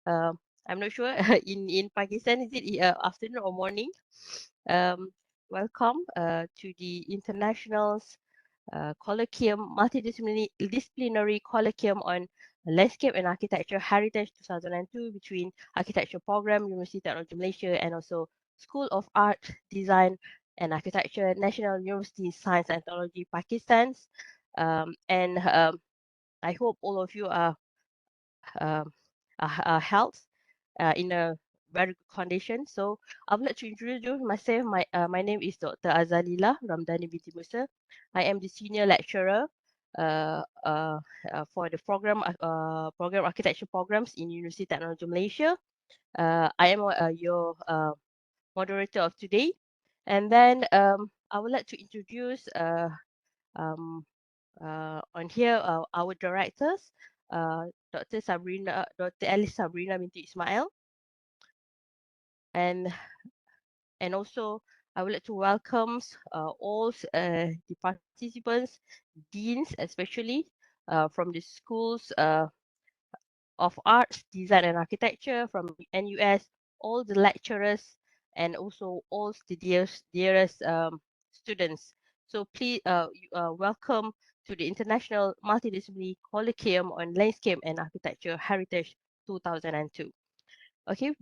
I'm not sure in Pakistan is it afternoon or morning. Um, Welcome to the International Colloquium, Multidisciplinary Colloquium on Landscape and Architecture Heritage 2002 between Architecture Program, University of Technology Malaysia, and also School of Art, Design and Architecture, National University Science and Technology, Pakistan. And I hope all of you um, are health in a very good condition. So I would like to introduce myself. My name is Dr. Azalila Ramdhani binti Musa. I am the senior lecturer uh, uh, for the program architecture programs in University Technology Malaysia. I am your moderator of today, and then I would like to introduce um, on here our directors, Dr. Alice Sabrina binti Ismail, and also I would like to welcome all the participants, deans especially from the schools of arts, design and architecture from NUS, all the lecturers, and also all the dearest students. So please welcome to the International Multidisciplinary Colloquium on Landscape and Architecture Heritage 2002. Okay,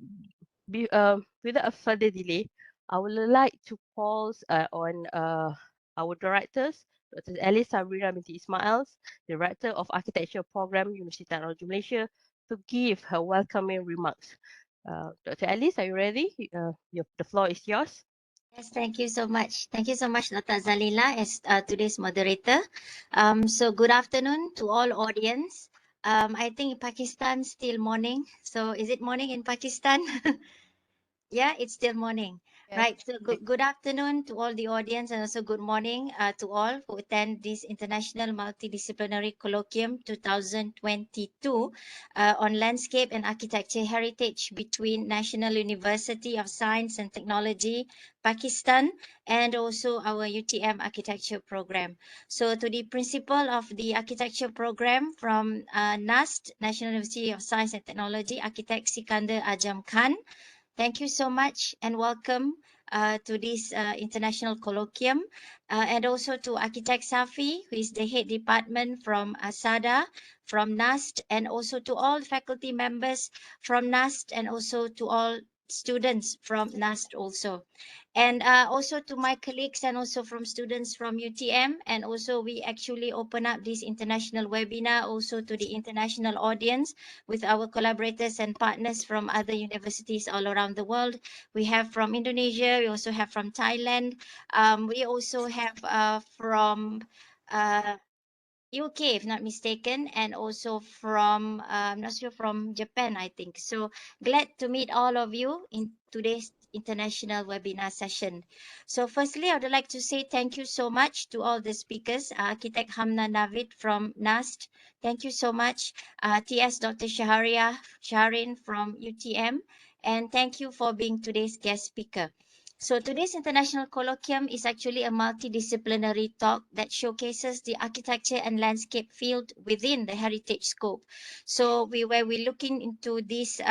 without further delay, I would like to call on our directors, Dr. Alice Sabrina binti Ismail, Director of Architecture Program, University of Technology Malaysia, to give her welcoming remarks. Dr. Alice, are you ready? The floor is yours. Yes, thank you so much. Thank you so much, Dr. Zalila, as today's moderator. So good afternoon to all audience. I think in Pakistan still morning. So is it morning in Pakistan? Yeah, it's still morning. Yes. Right. So good afternoon to all the audience and also good morning to all who attend this International Multidisciplinary Colloquium 2022 on Landscape and Architecture Heritage between National University of Science and Technology, Pakistan, and also our UTM Architecture Program. So to the principal of the Architecture Program from NUST, National University of Science and Technology, Architect Sikandar Ajam Khan. Thank you so much and welcome to this international colloquium. And also to Architect Safi, who is the head department from SADA, from NUST, and also to all faculty members from NUST, and also to all students from NUST also. And also to my colleagues and also from students from UTM. And also we actually open up this international webinar also to the international audience with our collaborators and partners from other universities all around the world. We have from Indonesia, we also have from Thailand, we also have from uh, UK, if not mistaken, and also from, I'm not sure, from Japan, I think. So glad to meet all of you in today's international webinar session. So firstly, I would like to say thank you so much to all the speakers, Architect Hamna Navid from NAST. Thank you so much, TS Dr. Shaharin from UTM. And thank you for being today's guest speaker. So today's international colloquium is actually a multidisciplinary talk that showcases the architecture and landscape field within the heritage scope. So we're looking into this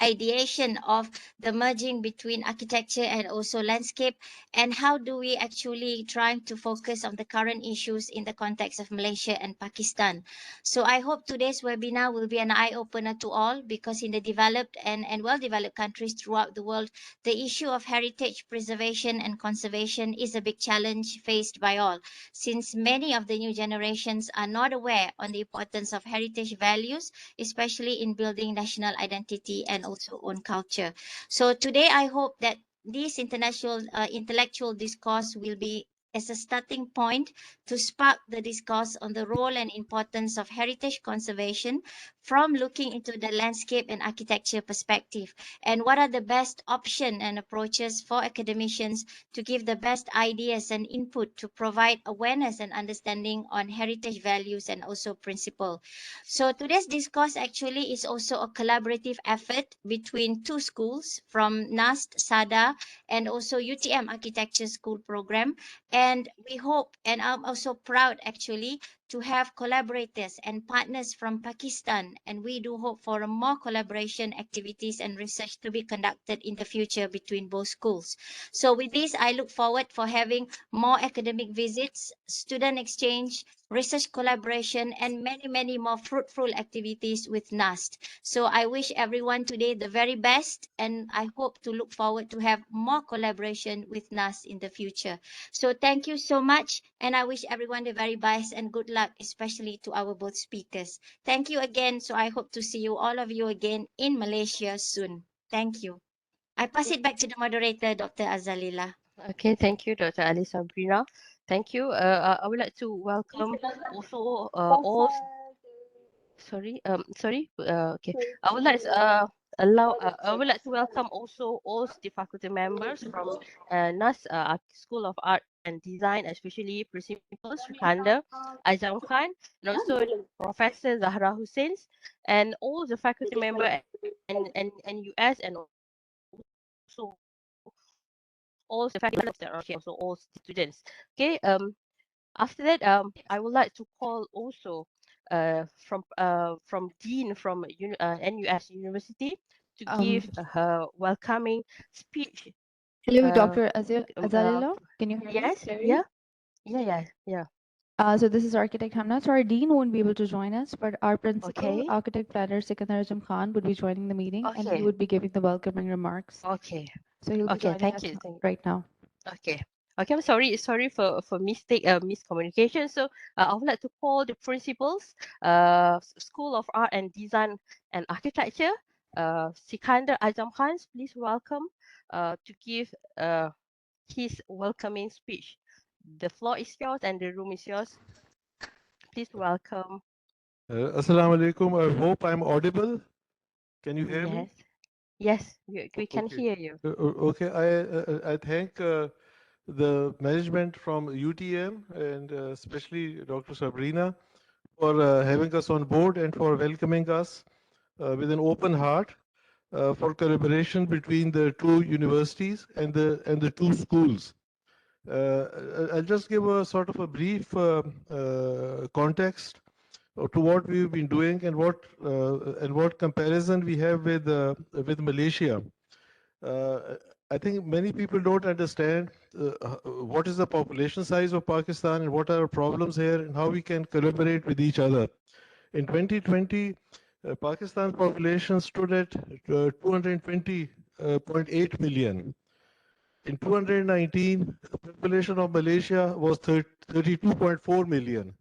ideation of the merging between architecture and also landscape, and how do we actually trying to focus on the current issues in the context of Malaysia and Pakistan. So I hope today's webinar will be an eye-opener to all, because in the developed and well-developed countries throughout the world, the issue of heritage preservation and conservation is a big challenge faced by all, since many of the new generations are not aware on the importance of heritage values, especially in building national identity and also own culture. So today, I hope that this international intellectual discourse will be as a starting point to spark the discourse on the role and importance of heritage conservation from looking into the landscape and architecture perspective, and what are the best options and approaches for academicians to give the best ideas and input to provide awareness and understanding on heritage values and also principle. So today's discourse actually is also a collaborative effort between two schools from NAST, SADA, and also UTM Architecture School Program. And we hope, and I'm also proud actually, to have collaborators and partners from Pakistan, and we do hope for a more collaboration activities and research to be conducted in the future between both schools. So with this, I look forward for having more academic visits, student exchange, research collaboration, and many, many more fruitful activities with NAST. So I wish everyone today the very best, and I hope to look forward to have more collaboration with NAST in the future. So thank you so much, and I wish everyone the very best and good luck, especially to our both speakers. Thank you again. So I hope to see you, all of you again in Malaysia soon. Thank you. I pass it back to the moderator, Dr. Azalila. Okay, thank you, Dr. Ali Sabrina. Thank you. I would like to welcome also all. Okay. I would like I would like to welcome also all the faculty members from NAS School of Art and Design, especially Principal Srikanda Azam Khan, and also Professor Zahra Hussein, and all the faculty member and US, and also all the faculty members that are here, also all the students. Okay. After that, I would like to call also from Dean from NUS University to give Um, her welcoming speech. Hello, Uh, Dr. um, uh, Azalila. Can you hear me yes, clearly? yeah. So this is Architect Hamna. So our Dean won't be able to join us, but our Principal, Okay, Architect Planner Sikandar Azam Khan would be joining the meeting, and he okay, would be giving the welcoming remarks. okay, So he'll be okay. joining Thank us you. right now. Okay. Okay, I'm sorry for miscommunication. So I would like to call the principals, School of Art and Design and Architecture, Sikandar Azam Khan. Please welcome to give his welcoming speech. The floor is yours and the room is yours. Please welcome. Assalamu alaikum. I hope I'm audible. Can you hear me? Yes, yes, we can Okay. hear you. Okay. I thank the management from UTM and especially Dr. Sabrina for having us on board and for welcoming us with an open heart for collaboration between the two universities and the two schools. I'll just give a sort of a brief context to what we've been doing and what comparison we have with Malaysia. I think many people don't understand what is the population size of Pakistan and what are our problems here and how we can collaborate with each other. In 2020, Pakistan's population stood at 220.8 million. In 2019, the population of Malaysia was 32.4 million.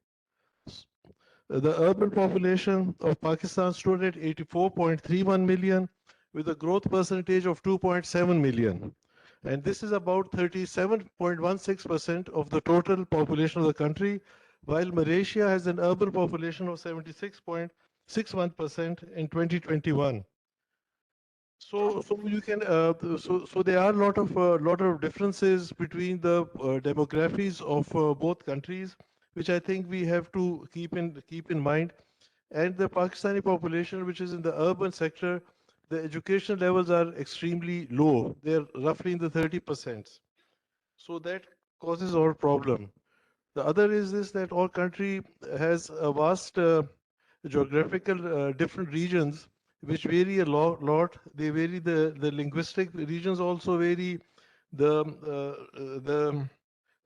The urban population of Pakistan stood at 84.31 million with a growth percentage of 2.7 million. And this is about 37.16% of the total population of the country, while Malaysia has an urban population of 76.61% in 2021. So there are a lot of differences between the demographies of both countries, which I think we have to keep in mind. And the Pakistani population, which is in the urban sector, the education levels are extremely low. They're roughly in the 30%. So that causes our problem. The other is this, that our country has a vast geographical different regions which vary a lot. They vary, the linguistic regions also vary, the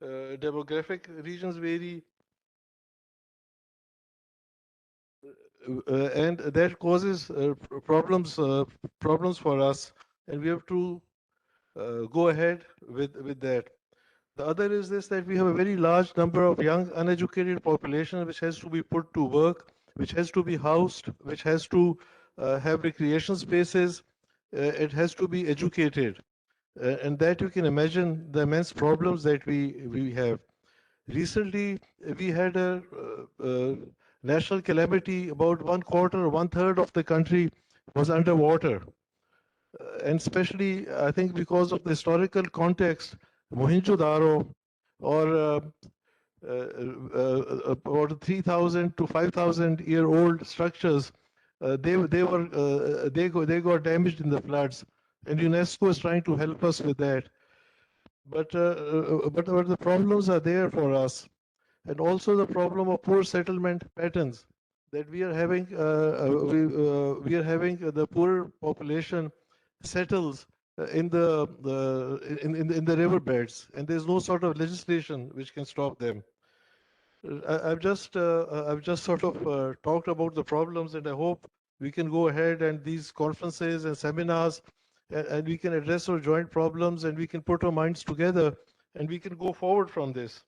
demographic regions vary, and that causes problems for us, and we have to go ahead with that. The other is this, that we have a very large number of young uneducated population which has to be put to work, which has to be housed, which has to have recreation spaces, it has to be educated. And that you can imagine the immense problems that we have. Recently, we had a national calamity. About one quarter, one third of the country was underwater. And especially, I think because of the historical context, Mohenjo-daro or about 3,000 to 5,000 year old structures, they got damaged in the floods, and UNESCO is trying to help us with that. But the problems are there for us. and also the problem of poor settlement patterns that we are having. We are having the poor population settles in the riverbeds, and there's no sort of legislation which can stop them. I've just sort of talked about the problems, and I hope we can go ahead and these conferences and seminars, and we can address our joint problems, and we can put our minds together, and we can go forward from this.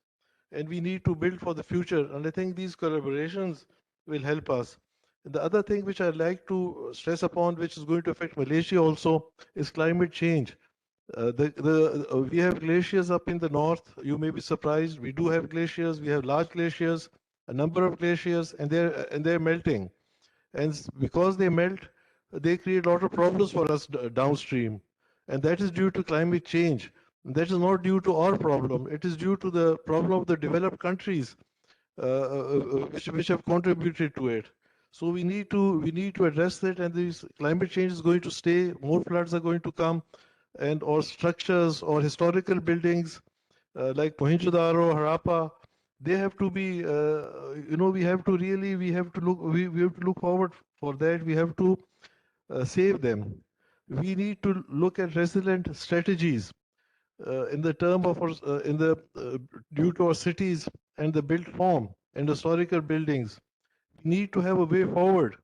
And we need to build for the future, and I think these collaborations will help us. And the other thing which I'd like to stress upon, which is going to affect Malaysia also, is climate change. We have glaciers up in the north. You may be surprised. We do have glaciers. We have large glaciers, a number of glaciers, and they're melting. And because they melt, they create a lot of problems for us downstream. And that is due to climate change. That is not due to our problem. It is due to the problem of the developed countries which have contributed to it. So we need to address it, and this climate change is going to stay. More floods are going to come, and or structures or historical buildings like Mohenjo-daro, Harappa, they have to be, we have to really, we have to look forward for that. We have to save them. We need to look at resilient strategies in the term of our, due to our cities and the built form and historical buildings. We need to have a way forward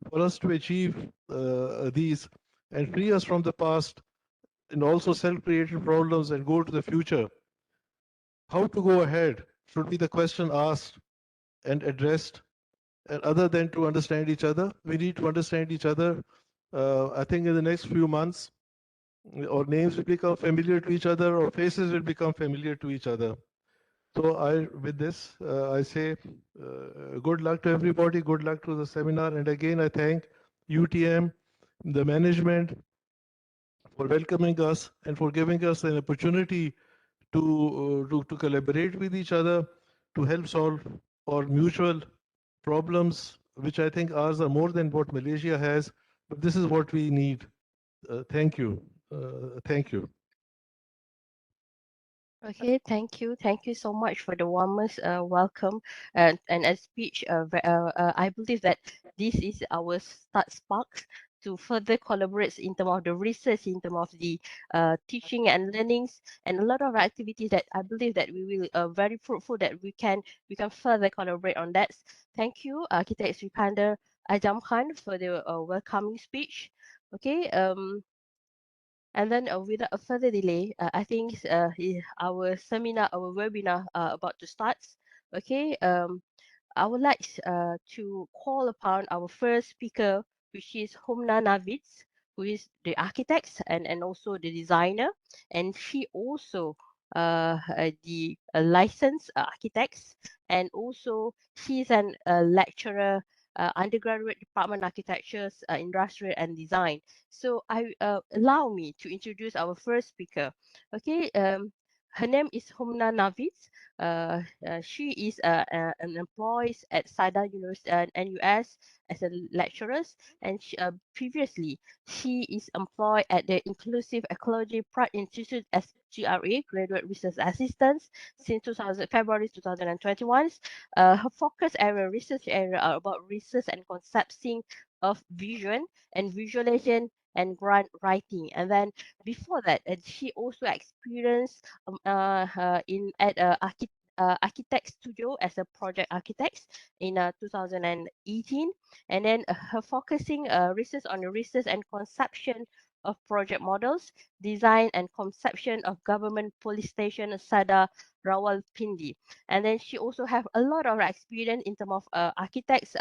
for us to achieve these and free us from the past and also self-created problems and go to the future. How to go ahead should be the question asked and addressed. And other than to understand each other, we need to understand each other. I think in the next few months, our names will become familiar to each other, or faces will become familiar to each other. So with this, I say good luck to everybody, good luck to the seminar. And again, I thank UTM, the management, for welcoming us and for giving us an opportunity to collaborate with each other to help solve our mutual problems, which I think ours are more than what Malaysia has. But this is what we need. Thank you. Thank you. Okay, thank you. Thank you so much for the warmest welcome and a speech. I believe that this is our start sparks to further collaborate in terms of the research, in terms of the teaching and learnings, and a lot of activities that I believe that we will very fruitful that we can further collaborate on that. Thank you, Architect Srikandar Ajam Khan, for the welcoming speech. Okay. And then without a further delay, I think our seminar, our webinar about to start. Okay, I would like to call upon our first speaker, which is Humna Navids, who is the architect and also the designer. And she also the licensed architects, and also she's an lecturer, undergraduate department architecture, industrial and design. So I allow me to introduce our first speaker. Okay, her name is Humna Navids. She is an employee at SADA University and NUS as a lecturer, and previously she is employed at the Inclusive Ecology Pratt Institute as GRA, Graduate Research Assistant, since February 2021. Her focus area, research area, are about research and concepting of vision and visualization and grant writing. And then before that, she also experienced in at architect studio as a project architect in 2018, and then her focusing research on the research and conception of project models, design and conception of government police station Sada Rawalpindi. And then she also have a lot of experience in terms of architects.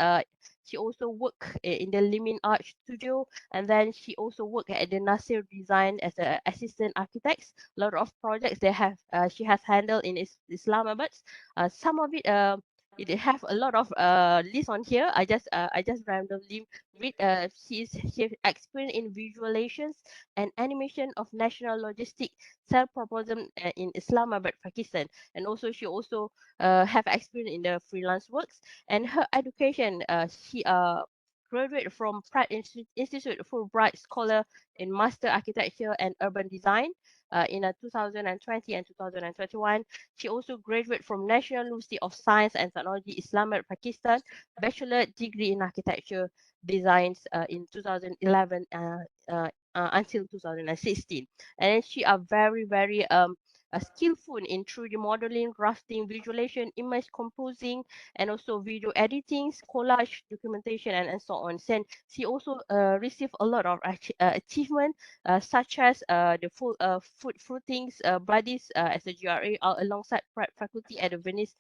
She also work in the Limin Art Studio, and then she also worked at the Nasir Design as an assistant architect. A lot of projects they have she has handled in Islamabad. Some of it it have a lot of list on here. I just randomly read. She experienced in visualizations and animation of national logistic self-proposal in Islamabad, Pakistan, and also she also have experience in the freelance works. And her education, she graduate from Pratt Institute Fulbright Scholar in Master Architecture and Urban Design in 2020 and 2021. She also graduated from National University of Science and Technology, Islamabad, Pakistan, bachelor degree in architecture designs in 2011 until 2016. And then she are very skillful in 3D modeling, drafting, visualization, image composing, and also video editing, collage, documentation, and so on. And she also received a lot of achievement, such as the full fruitings buddies as a GRA alongside faculty at the Venice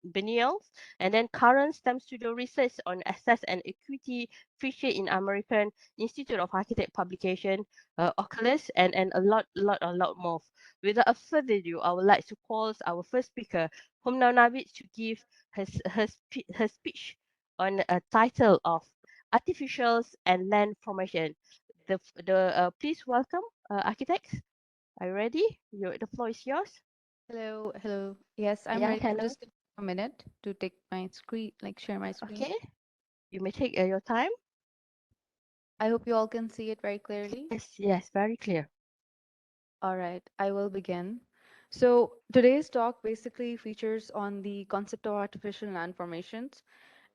Biennials, and then current STEM studio research on access and equity featured in American Institute of Architect publication, Oculus, and a lot more. Without further ado, I would like to call our first speaker, Humna Navid, to give her speech on a title of Artificials and Land Formation. Please welcome architects. Are you ready? The floor is yours. Hello, hello. Yes, I'm Yeah, ready. I'm hello. just gonna take a minute to take my screen, like share my screen. Okay, you may take your time. I hope you all can see it very clearly. Yes, very clear. All right, I will begin. So today's talk basically features on the concept of artificial land formations,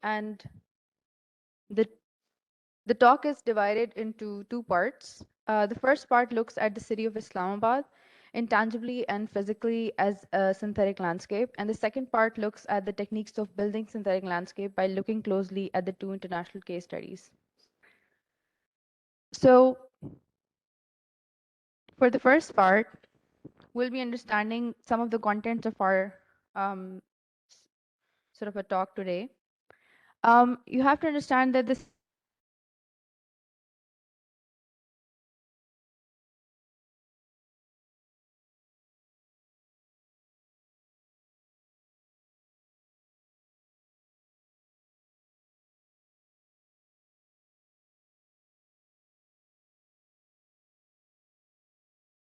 and the the talk is divided into two parts. The first part looks at the city of Islamabad intangibly and physically as a synthetic landscape, and the second part looks at the techniques of building synthetic landscape by looking closely at the two international case studies. So for the first part, we'll be understanding some of the contents of our um, sort of a talk today. You have to understand that this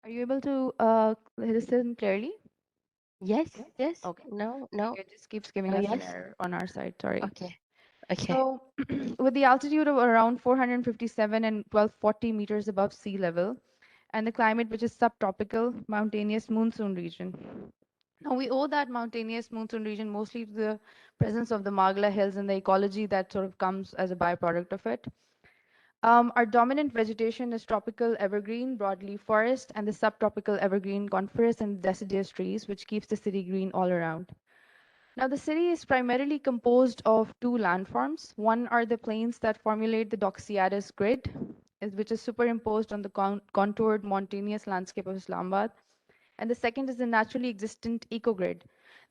are you able to listen clearly? Yes, yes. Okay. No, Okay, no. it just keeps giving Oh, us an yes. error on our side. Sorry. Okay. Okay. So, with the altitude of around 457 and 1240 meters above sea level, and the climate which is subtropical, mountainous monsoon region. Now, we owe that mountainous monsoon region mostly to the presence of the Magla Hills and the ecology that sort of comes as a byproduct of it. Our dominant vegetation is tropical evergreen, broadleaf forest, and the subtropical evergreen coniferous and deciduous trees, which keeps the city green all around. Now, the city is primarily composed of two landforms. One are the plains that formulate the Doxiadis grid, which is superimposed on the contoured mountainous landscape of Islamabad. And the second is the naturally existent ecogrid,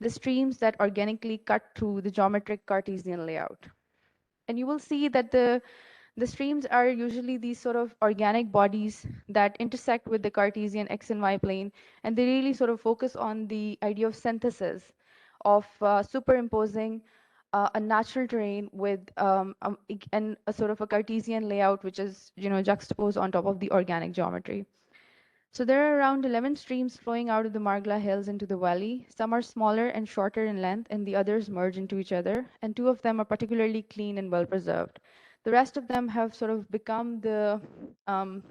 the streams that organically cut through the geometric Cartesian layout. And you will see that the streams are usually these sort of organic bodies that intersect with the Cartesian X and Y plane, and they really sort of focus on the idea of synthesis, of superimposing a natural terrain with and a sort of a Cartesian layout, which is juxtaposed on top of the organic geometry. So there are around 11 streams flowing out of the Margla Hills into the valley. Some are smaller and shorter in length, and the others merge into each other, and two of them are particularly clean and well preserved. The rest of them have sort of become the um,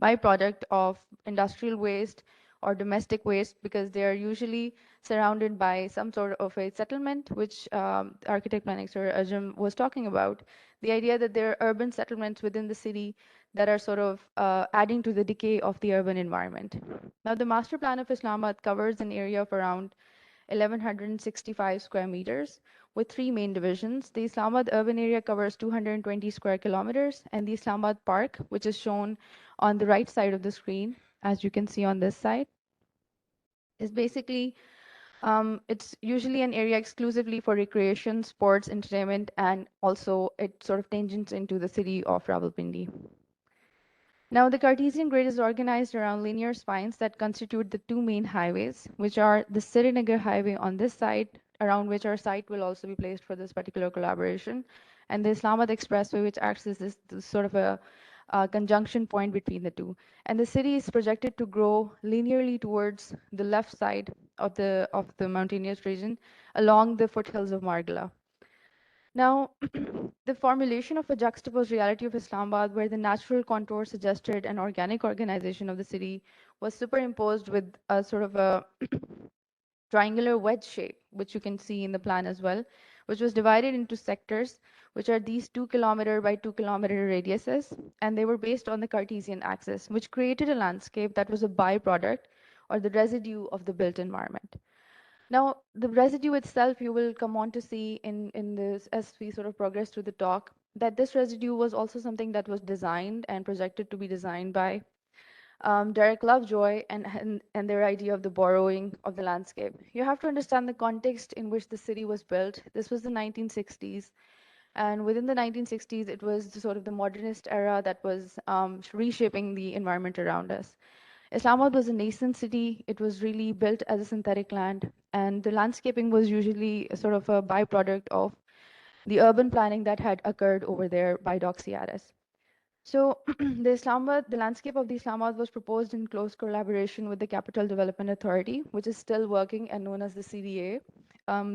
byproduct of industrial waste or domestic waste because they are usually surrounded by some sort of a settlement, which architect planning Sir Ajam was talking about. The idea that there are urban settlements within the city that are sort of adding to the decay of the urban environment. Now, the master plan of Islamabad covers an area of around 1,165 square meters with three main divisions. The Islamabad urban area covers 220 square kilometers, and the Islamabad Park, which is shown on the right side of the screen, as you can see on this side, is basically it's usually an area exclusively for recreation, sports, entertainment, and also it sort of tangents into the city of Rawalpindi. Now, the Cartesian grid is organized around linear spines that constitute the two main highways, which are the Srinagar highway on this side, around which our site will also be placed for this particular collaboration, and the Islamabad Expressway, which acts as this sort of a conjunction point between the two. And the city is projected to grow linearly towards the left side of the mountainous region along the foothills of Margala. Now, the formulation of a juxtaposed reality of Islamabad, where the natural contour suggested an organic organization of the city, was superimposed with a sort of a triangular wedge shape, which you can see in the plan as well, which was divided into sectors, which are these 2 kilometer by 2 kilometer radiuses, and they were based on the Cartesian axis, which created a landscape that was a byproduct or the residue of the built environment. Now, the residue itself, you will come on to see in this as we sort of progress through the talk, that this residue was also something that was designed and projected to be designed by Derek Lovejoy and their idea of the borrowing of the landscape. You have to understand the context in which the city was built. This was the 1960s, and within the 1960s, it was the sort of the modernist era that was reshaping the environment around us. Islamabad was a nascent city. It was really built as a synthetic land, and the landscaping was usually a sort of a byproduct of the urban planning that had occurred over there by Doxiadis. So the landscape of the Islamabad was proposed in close collaboration with the Capital Development Authority, which is still working and known as the CDA.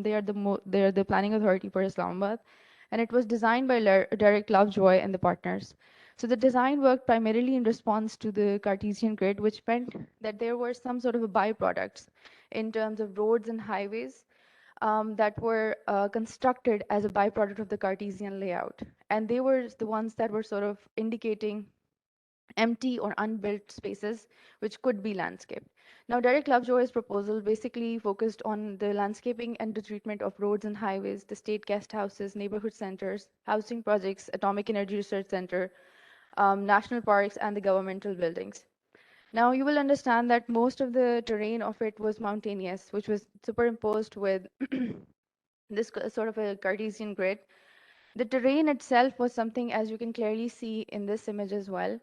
They are the planning authority for Islamabad, and it was designed by Derek Lovejoy and the partners. So the design worked primarily in response to the Cartesian grid, which meant that there were some sort of a byproducts in terms of roads and highways that were constructed as a byproduct of the Cartesian layout. And they were the ones that were sort of indicating empty or unbuilt spaces, which could be landscaped. Now, Derek Lovejoy's proposal basically focused on the landscaping and the treatment of roads and highways, the state guest houses, neighborhood centers, housing projects, Atomic Energy Research Center, national parks, and the governmental buildings. Now, you will understand that most of the terrain of it was mountainous, which was superimposed with this sort of a Cartesian grid. The terrain itself was something, as you can clearly see in this image as well,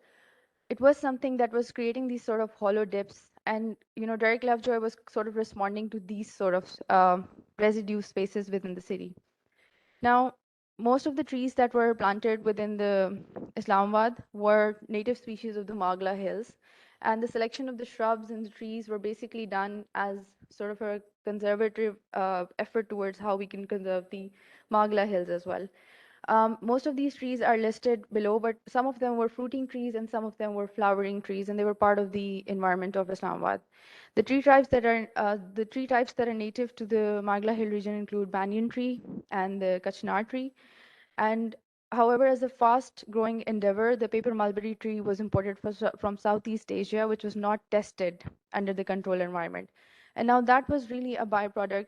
it was something that was creating these sort of hollow dips. And, Derek Lovejoy was sort of responding to these sort of residue spaces within the city. Now, most of the trees that were planted within the Islamabad were native species of the Magla Hills. And the selection of the shrubs and the trees were basically done as sort of a conservative effort towards how we can conserve the Magla Hills as well. Most of these trees are listed below, but some of them were fruiting trees and some of them were flowering trees, and they were part of the environment of Islamabad. The tree types that are native to the Magla Hill region include banyan tree and the Kachnar tree. And however, as a fast-growing endeavor, the paper mulberry tree was imported from Southeast Asia, which was not tested under the control environment. And now that was really a byproduct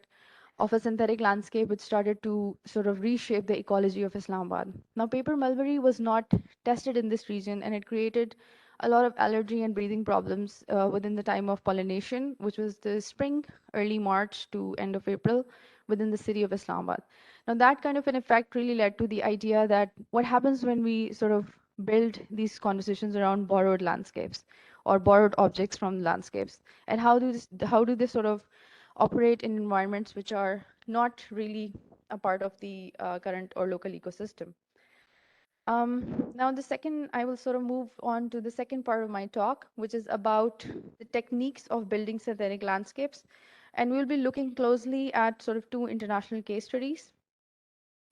of a synthetic landscape which started to sort of reshape the ecology of Islamabad. Now, paper mulberry was not tested in this region, and it created a lot of allergy and breathing problems within the time of pollination, which was the spring, early March to end of April, within the city of Islamabad. Now, that kind of an effect really led to the idea that what happens when we sort of build these conversations around borrowed landscapes or borrowed objects from landscapes, and how do they sort of operate in environments which are not really a part of the current or local ecosystem. Now, I will sort of move on to the second part of my talk, which is about the techniques of building synthetic landscapes. And we'll be looking closely at sort of two international case studies.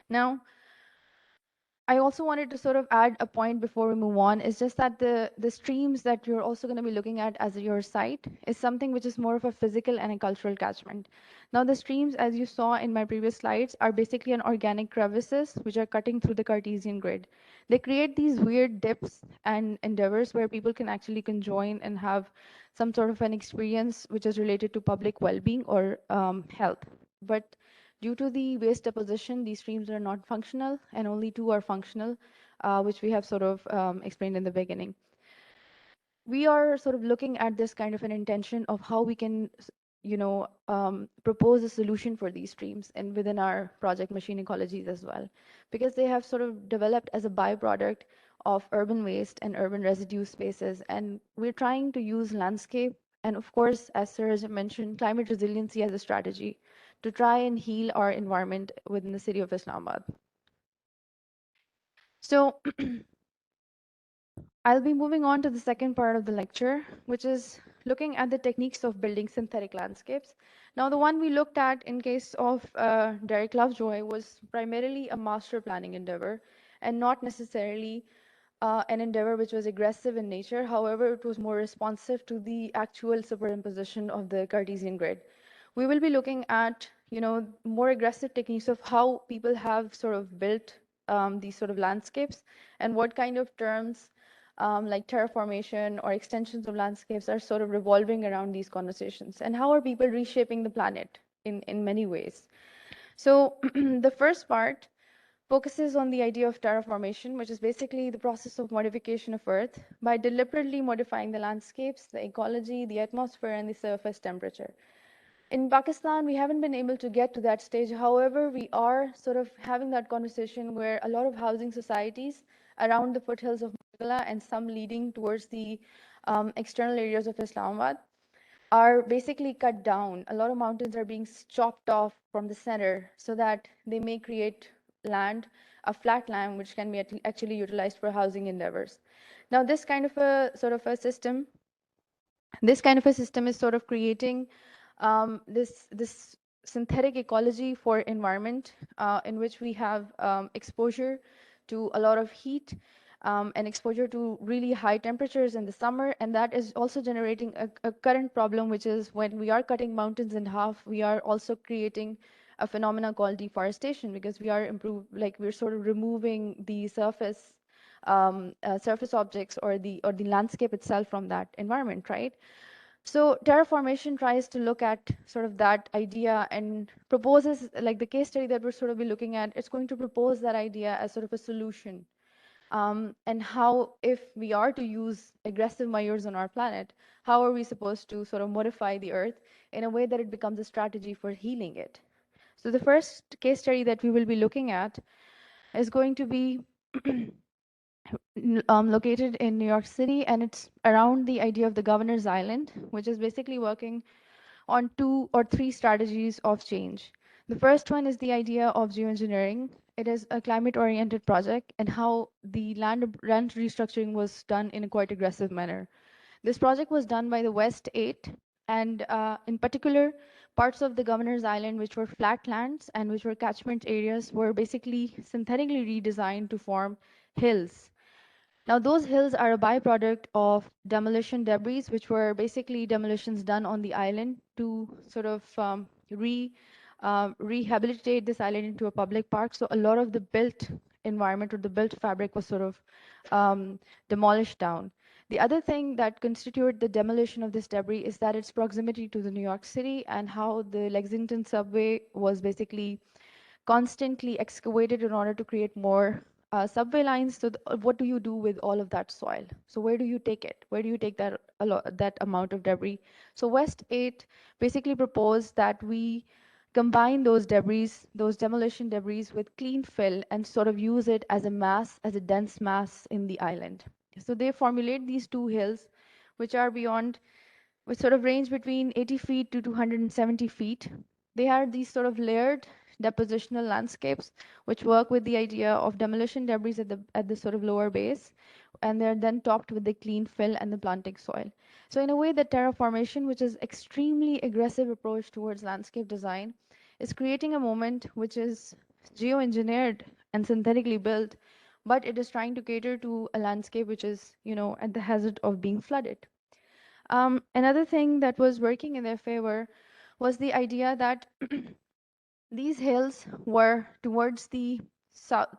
Now, I also wanted to sort of add a point before we move on, is just that the streams that you're also going to be looking at as your site is something which is more of a physical and a cultural catchment. Now, the streams, as you saw in my previous slides, are basically an organic crevices which are cutting through the Cartesian grid. They create these weird dips and endeavors where people can actually conjoin and have some sort of an experience which is related to public well-being or health. But due to the waste deposition, these streams are not functional, and only two are functional, which we have sort of explained in the beginning. We are sort of looking at this kind of an intention of how we can, propose a solution for these streams and within our project machine ecologies as well, because they have sort of developed as a byproduct of urban waste and urban residue spaces. And we're trying to use landscape and, of course, as Suraj mentioned, climate resiliency as a strategy to try and heal our environment within the city of Islamabad. So I'll be moving on to the second part of the lecture, which is looking at the techniques of building synthetic landscapes. Now, the one we looked at in case of Derek Lovejoy was primarily a master planning endeavor and not necessarily an endeavor which was aggressive in nature. However, it was more responsive to the actual superimposition of the Cartesian grid. We will be looking at, more aggressive techniques of how people have sort of built these sort of landscapes and what kind of terms like terraformation or extensions of landscapes are sort of revolving around these conversations, and how are people reshaping the planet in many ways. So the first part focuses on the idea of terraformation, which is basically the process of modification of Earth by deliberately modifying the landscapes, the ecology, the atmosphere, and the surface temperature. In Pakistan, we haven't been able to get to that stage. However, we are sort of having that conversation where a lot of housing societies around the foothills of Mughal and some leading towards the external areas of Islamabad are basically cut down. A lot of mountains are being chopped off from the center so that they may create land, a flat land, which can be actually utilized for housing endeavors. Now, this kind of a system is sort of creating this synthetic ecology for environment in which we have exposure to a lot of heat and exposure to really high temperatures in the summer, and that is also generating a current problem, which is when we are cutting mountains in half, we are also creating a phenomena called deforestation, because we are we're sort of removing the surface objects or the landscape itself from that environment, right? So terraformation tries to look at sort of that idea and proposes, like the case study that we're sort of be looking at, it's going to propose that idea as sort of a solution. And how, if we are to use aggressive measures on our planet, how are we supposed to sort of modify the earth in a way that it becomes a strategy for healing it? So the first case study that we will be looking at is going to be located in New York City, and it's around the idea of the Governor's Island, which is basically working on 2 or 3 strategies of change. The first one is the idea of geoengineering. It is a climate-oriented project, and how the land restructuring was done in a quite aggressive manner. This project was done by the West 8, and in particular, parts of the Governor's Island, which were flat lands and which were catchment areas, were basically synthetically redesigned to form hills. Now, those hills are a byproduct of demolition debris, which were basically demolitions done on the island to sort of rehabilitate this island into a public park. So a lot of the built environment or the built fabric was sort of demolished down. The other thing that constituted the demolition of this debris is that its proximity to the New York City, and how the Lexington subway was basically constantly excavated in order to create more subway lines. So what do you do with all of that soil? So where do you take it? Where do you take that amount of debris? So West 8 basically proposed that we combine those debris, those demolition debris, with clean fill and sort of use it as a mass, as a dense mass in the island. So they formulate these 2 hills, which are beyond, which sort of range between 80 feet to 270 feet. They are these sort of layered depositional landscapes, which work with the idea of demolition debris at the sort of lower base, and they're then topped with the clean fill and the planting soil. So in a way, the terraformation, which is extremely aggressive approach towards landscape design, is creating a moment which is geoengineered and synthetically built, but it is trying to cater to a landscape which is, at the hazard of being flooded. Another thing that was working in their favor was the idea that these hills were towards the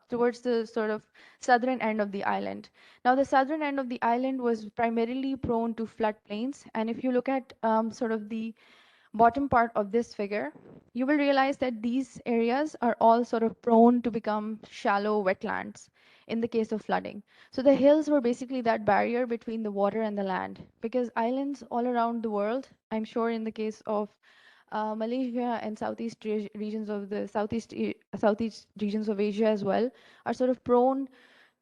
towards the sort of southern end of the island. Now, the southern end of the island was primarily prone to floodplains, and if you look at sort of the bottom part of this figure, you will realize that these areas are all sort of prone to become shallow wetlands in the case of flooding. So the hills were basically that barrier between the water and the land, because islands all around the world, I'm sure in the case of Malaysia and regions of the southeast regions of Asia as well, are sort of prone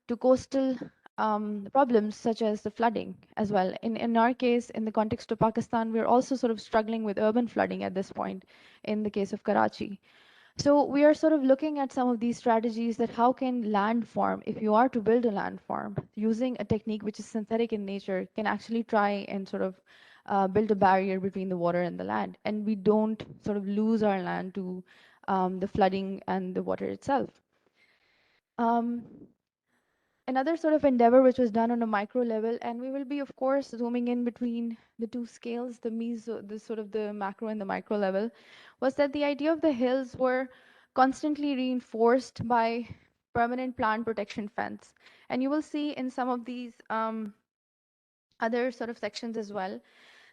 to coastal problems such as the flooding as well. In our case, in the context of Pakistan, we're also sort of struggling with urban flooding at this point in the case of Karachi. So we are sort of looking at some of these strategies, that how can land farm, if you are to build a land farm, using a technique which is synthetic in nature, can actually try and sort of build a barrier between the water and the land, and we don't sort of lose our land to the flooding and the water itself. Um, Another sort of endeavor which was done on a micro level, and we will be of course zooming in between the two scales, the meso, the sort of the macro and the micro level, was that the idea of the hills were constantly reinforced by permanent plant protection fence. And you will see in some of these other sort of sections as well,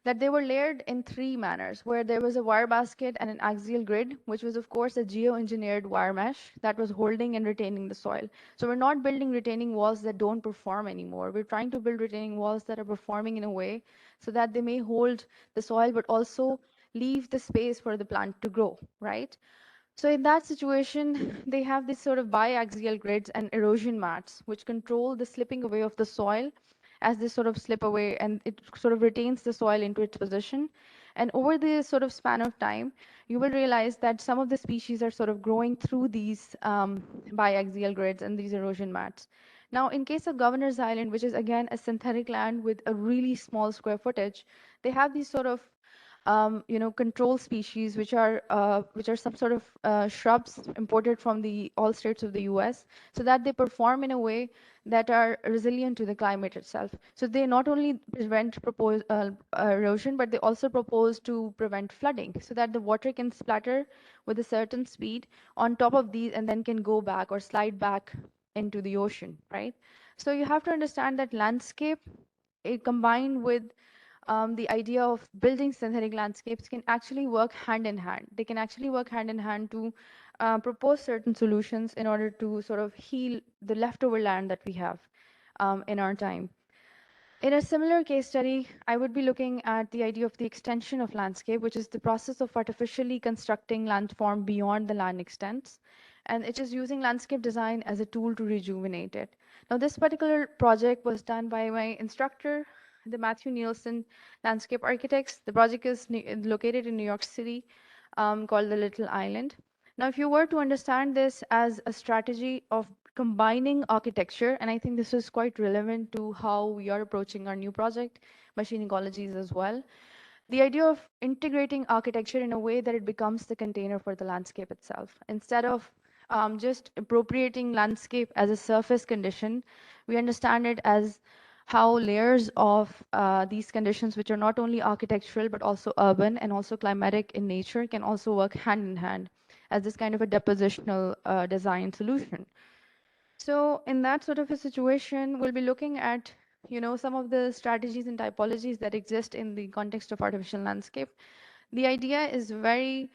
that they were layered in three manners, where there was a wire basket and an axial grid, which was of course a geoengineered wire mesh that was holding and retaining the soil. So we're not building retaining walls that don't perform anymore. We're trying to build retaining walls that are performing in a way so that they may hold the soil, but also leave the space for the plant to grow, right? So in that situation, they have this sort of biaxial grids and erosion mats, which control the slipping away of the soil as they sort of slip away, and it sort of retains the soil into its position. And over the sort of span of time, you will realize that some of the species are sort of growing through these biaxial grids and these erosion mats. Now, in case of Governor's Island, which is again a synthetic land with a really small square footage, they have these sort of control species, which are some sort of shrubs imported from the all states of the U.S., so that they perform in a way that are resilient to the climate itself. So they not only prevent erosion, but they also propose to prevent flooding, so that the water can splatter with a certain speed on top of these and then can go back or slide back into the ocean, right? So you have to understand that landscape, combined with the idea of building synthetic landscapes, can actually work hand in hand. They can actually work hand in hand to propose certain solutions in order to sort of heal the leftover land that we have in our time. In a similar case study, I would be looking at the idea of the extension of landscape, which is the process of artificially constructing landform beyond the land extents. And it is using landscape design as a tool to rejuvenate it. Now, this particular project was done by my instructor, the Matthew Nielsen Landscape Architects. The project is located in New York City, called the Little Island. Now, if you were to understand this as a strategy of combining architecture, and I think this is quite relevant to how we are approaching our new project, machine ecologies as well. The idea of integrating architecture in a way that it becomes the container for the landscape itself. Instead of just appropriating landscape as a surface condition, we understand it as how layers of these conditions, which are not only architectural, but also urban and also climatic in nature, can also work hand in hand as this kind of a depositional design solution. So in that sort of a situation, we'll be looking at, some of the strategies and typologies that exist in the context of artificial landscape. The idea is very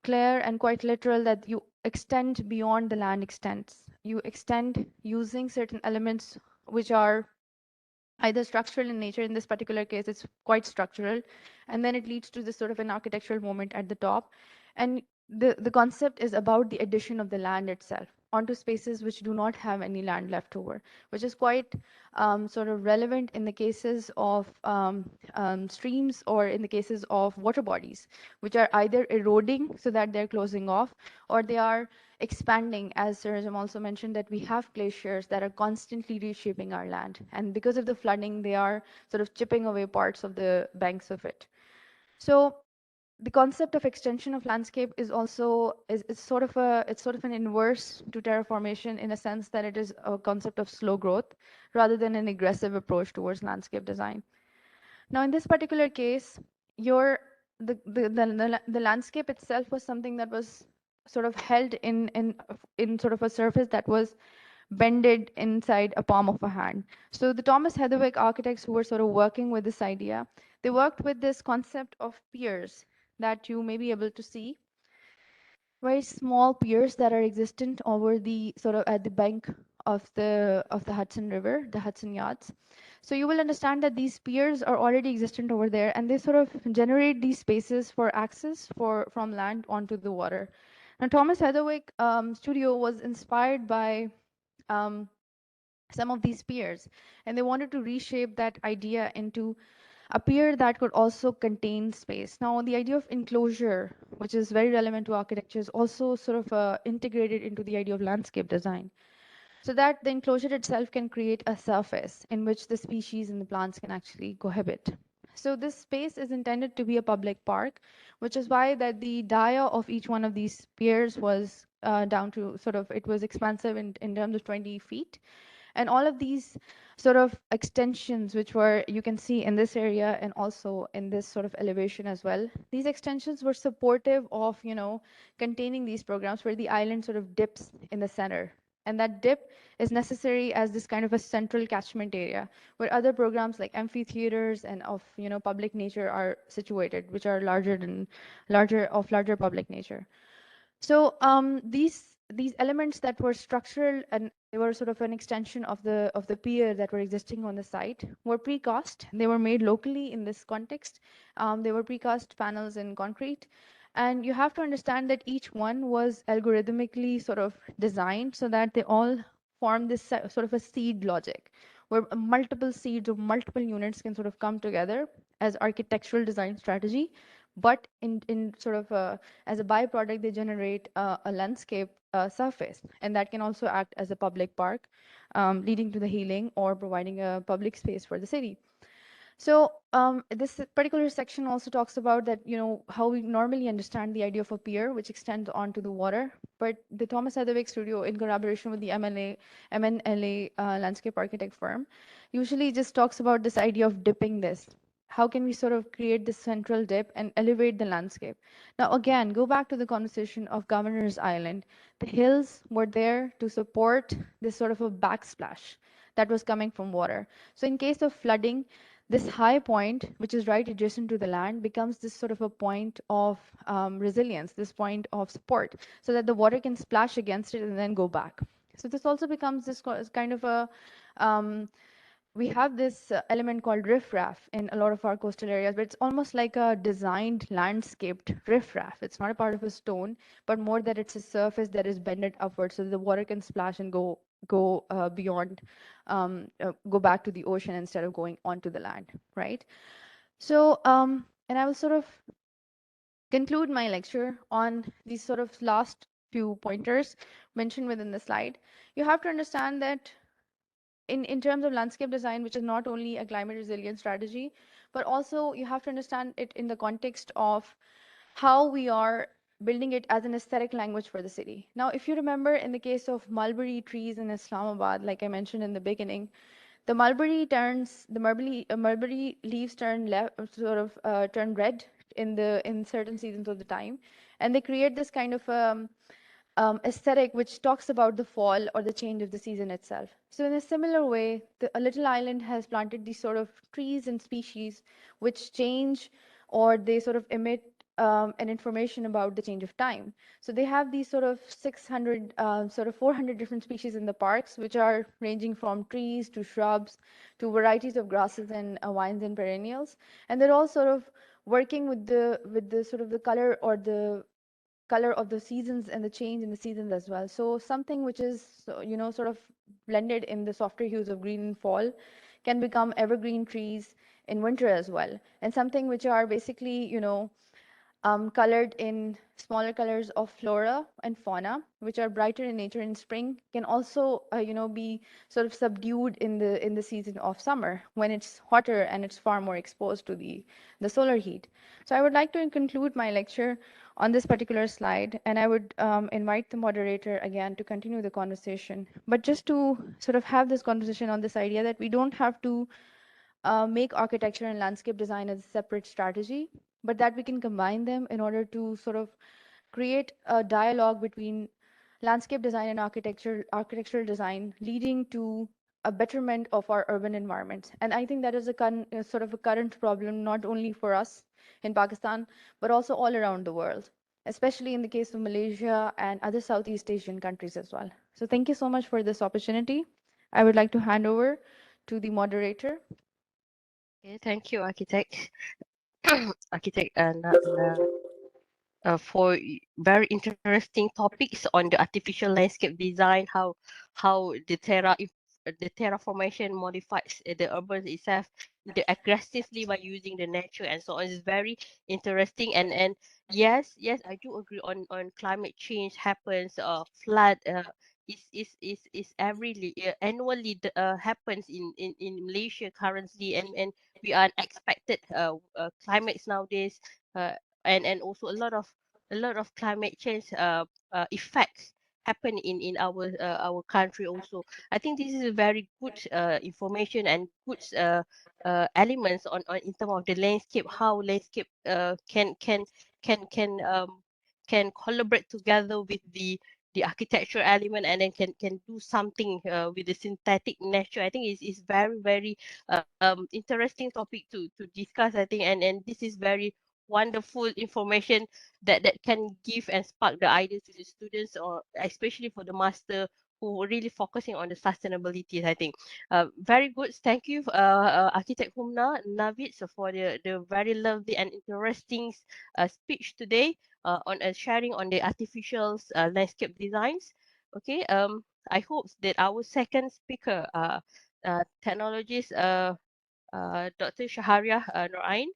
clear and quite literal, that you extend beyond the land extents. You extend using certain elements which are either structural in nature. In this particular case, it's quite structural, and then it leads to this sort of an architectural moment at the top. And the concept is about the addition of the land itself onto spaces which do not have any land left over, which is quite sort of relevant in the cases of streams, or in the cases of water bodies, which are either eroding so that they're closing off, or they are expanding. As Sarajam also mentioned, that we have glaciers that are constantly reshaping our land, and because of the flooding, they are sort of chipping away parts of the banks of it. So the concept of extension of landscape is also it's sort of an inverse to terraformation, in a sense that it is a concept of slow growth rather than an aggressive approach towards landscape design. Now, in this particular case, your the landscape itself was something that was sort of held in sort of a surface that was bended inside a palm of a hand. So the Thomas Heatherwick architects who were sort of working with this idea, they worked with this concept of piers that you may be able to see, very small piers that are existent over the sort of at the bank of the Hudson River, the Hudson Yards. So you will understand that these piers are already existent over there, and they sort of generate these spaces for access from land onto the water. Now, Thomas Heatherwick studio was inspired by um, some of these piers, and they wanted to reshape that idea into a pier that could also contain space. Now, the idea of enclosure, which is very relevant to architecture, is also sort of integrated into the idea of landscape design, so that the enclosure itself can create a surface in which the species and the plants can actually cohabit. So this space is intended to be a public park, which is why that the dia of each one of these piers was down to sort of, it was expansive in terms of 20 feet. And all of these sort of extensions, which were, you can see in this area and also in this sort of elevation as well, these extensions were supportive of, containing these programs where the island sort of dips in the center. And that dip is necessary as this kind of a central catchment area where other programs like amphitheaters and of, public nature are situated, which are larger public nature. So these elements that were structural and they were sort of an extension of the pier that were existing on the site were precast. They were made locally in this context. They were precast panels in concrete. And you have to understand that each one was algorithmically sort of designed so that they all form this sort of a seed logic, where multiple seeds of multiple units can sort of come together as architectural design strategy, but in sort of as a byproduct, they generate a landscape surface, and that can also act as a public park, leading to the healing or providing a public space for the city. So this particular section also talks about that, how we normally understand the idea of a pier, which extends onto the water. But the Thomas Heatherwick Studio, in collaboration with the MNLA landscape architect firm, usually just talks about this idea of dipping this. How can we sort of create this central dip and elevate the landscape? Now, again, go back to the conversation of Governor's Island. The hills were there to support this sort of a backsplash that was coming from water. So in case of flooding, this high point, which is right adjacent to the land, becomes this sort of a point of resilience, this point of support, so that the water can splash against it and then go back. So this also becomes this kind of a we have this element called riffraff in a lot of our coastal areas, but it's almost like a designed landscaped riffraff. It's not a part of a stone, but more that it's a surface that is bended upwards so that the water can splash and go beyond, go back to the ocean instead of going onto the land, right? So, and I will sort of conclude my lecture on these sort of last few pointers mentioned within the slide. You have to understand that in terms of landscape design, which is not only a climate resilience strategy, but also you have to understand it in the context of how we are building it as an aesthetic language for the city. Now, if you remember in the case of mulberry trees in Islamabad, like I mentioned in the beginning, mulberry leaves turn left, sort of turn red in certain seasons of the time, and they create this kind of aesthetic which talks about the fall or the change of the season itself. So in a similar way, a little island has planted these sort of trees and species which change or they sort of emit an information about the change of time. So they have these sort of 600, sort of 400 different species in the parks, which are ranging from trees to shrubs to varieties of grasses and vines and perennials. And they're all sort of working with the sort of the color or the color of the seasons and the change in the seasons as well. So something which is, sort of blended in the softer hues of green in fall can become evergreen trees in winter as well. And something which are basically, colored in smaller colors of flora and fauna, which are brighter in nature in spring, can also, be sort of subdued in the season of summer when it's hotter and it's far more exposed to the solar heat. So I would like to conclude my lecture on this particular slide, and I would invite the moderator again to continue the conversation. But just to sort of have this conversation on this idea that we don't have to make architecture and landscape design as a separate strategy, but that we can combine them in order to sort of create a dialogue between landscape design and architectural design, leading to a betterment of our urban environments. And I think that is sort of a current problem, not only for us in Pakistan, but also all around the world, especially in the case of Malaysia and other Southeast Asian countries as well. So thank you so much for this opportunity. I would like to hand over to the moderator. Okay, thank you, architect. Architect for very interesting topics on the artificial landscape design, how the terraformation modifies the urban itself the aggressively by using the nature and so on. It's very interesting and yes, I do agree on climate change happens, flood annually happens in Malaysia currently, and we are expected climates nowadays, uh, and also a lot of climate change effects happen in our country also. I think this is a very good information and good elements on in terms of the landscape, how landscape can collaborate together with the architectural element, and then can do something with the synthetic nature. I think is very very interesting topic to discuss, I think, and this is very wonderful information that can give and spark the ideas to the students, or especially for the master who are really focusing on the sustainability, I think. Very good. Thank you, Architect Humna Navid, so for the very lovely and interesting speech today on sharing on the artificial landscape designs. Okay. I hope that our second speaker, technologist, Dr. Shaharia Norain,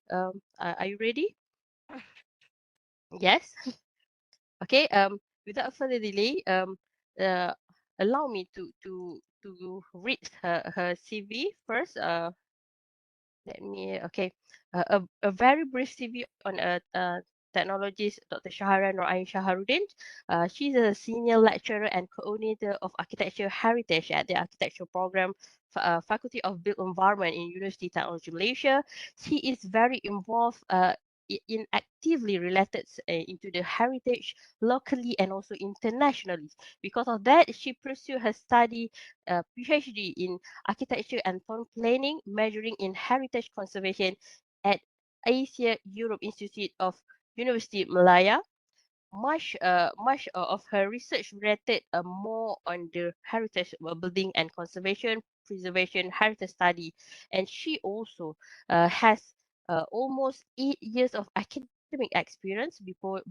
are you ready? Yes. Okay. Without further delay, uh, allow me to read her CV first. Let me, okay. A very brief CV on technologist Dr. Shahara Norain Shaharuddin. She's a senior lecturer and coordinator of architecture heritage at the architecture program, Faculty of Built Environment in University Technology Malaysia. She is very involved in actively related into the heritage locally and also internationally. Because of that, she pursued her study PhD in architecture and town planning, measuring in heritage conservation at Asia Europe Institute of University Malaya. Much of her research related more on the heritage building and conservation, preservation, heritage study, and she also has almost 8 years of academic experience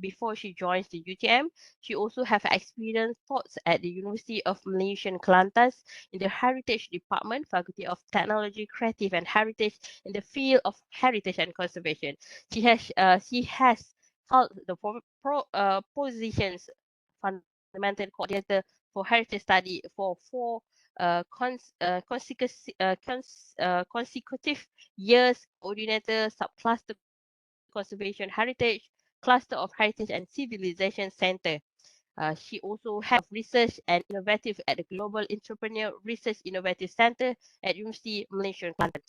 before she joins the UTM. She also have experience thoughts at the University of Malaysian Kelantan in the Heritage Department, Faculty of Technology, Creative and Heritage in the field of heritage and conservation. She has held the positions fundamental coordinator for heritage study for 4 consecutive years, coordinator subcluster conservation heritage, cluster of heritage and civilization center. She also have research and innovative at the Global Entrepreneur Research Innovative Center at University Malaysia Kelantan.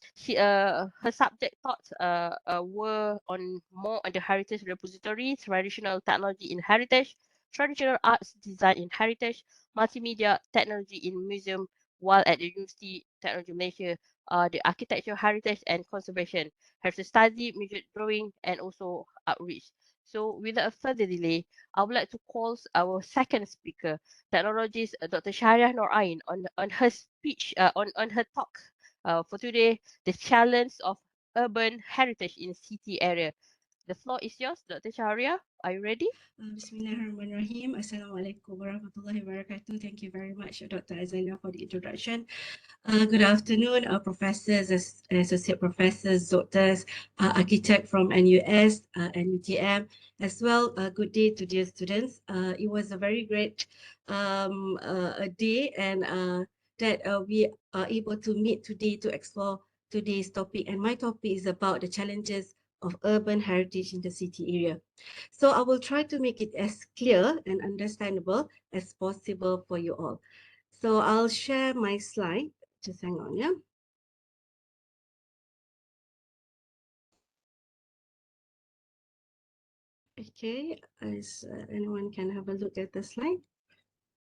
Her subject thoughts were on more on the heritage repository, traditional technology in heritage, traditional arts design in heritage, multimedia technology in museum, while at the University Technology Malaysia, the architecture, heritage and conservation, heritage study, music drawing, and also outreach. So without further delay, I would like to call our second speaker, technologist Dr. Shahriah Norain, on her speech, on her talk for today, the challenge of urban heritage in city area. The floor is yours, Dr. Shahriah. Are you ready? Bismillahirrahmanirrahim. Assalamualaikum warahmatullahi wabarakatuh. Thank you very much, Dr. Azalia, for the introduction. Good afternoon, professors, associate professors, doctors, architect from NUS and UTM, as well. Good day to dear students. It was a very great a day, and that we are able to meet today to explore today's topic. And my topic is about the challenges of urban heritage in the city area. So I will try to make it as clear and understandable as possible for you all. So I'll share my slide. Just hang on, yeah. Okay, as anyone can have a look at the slide.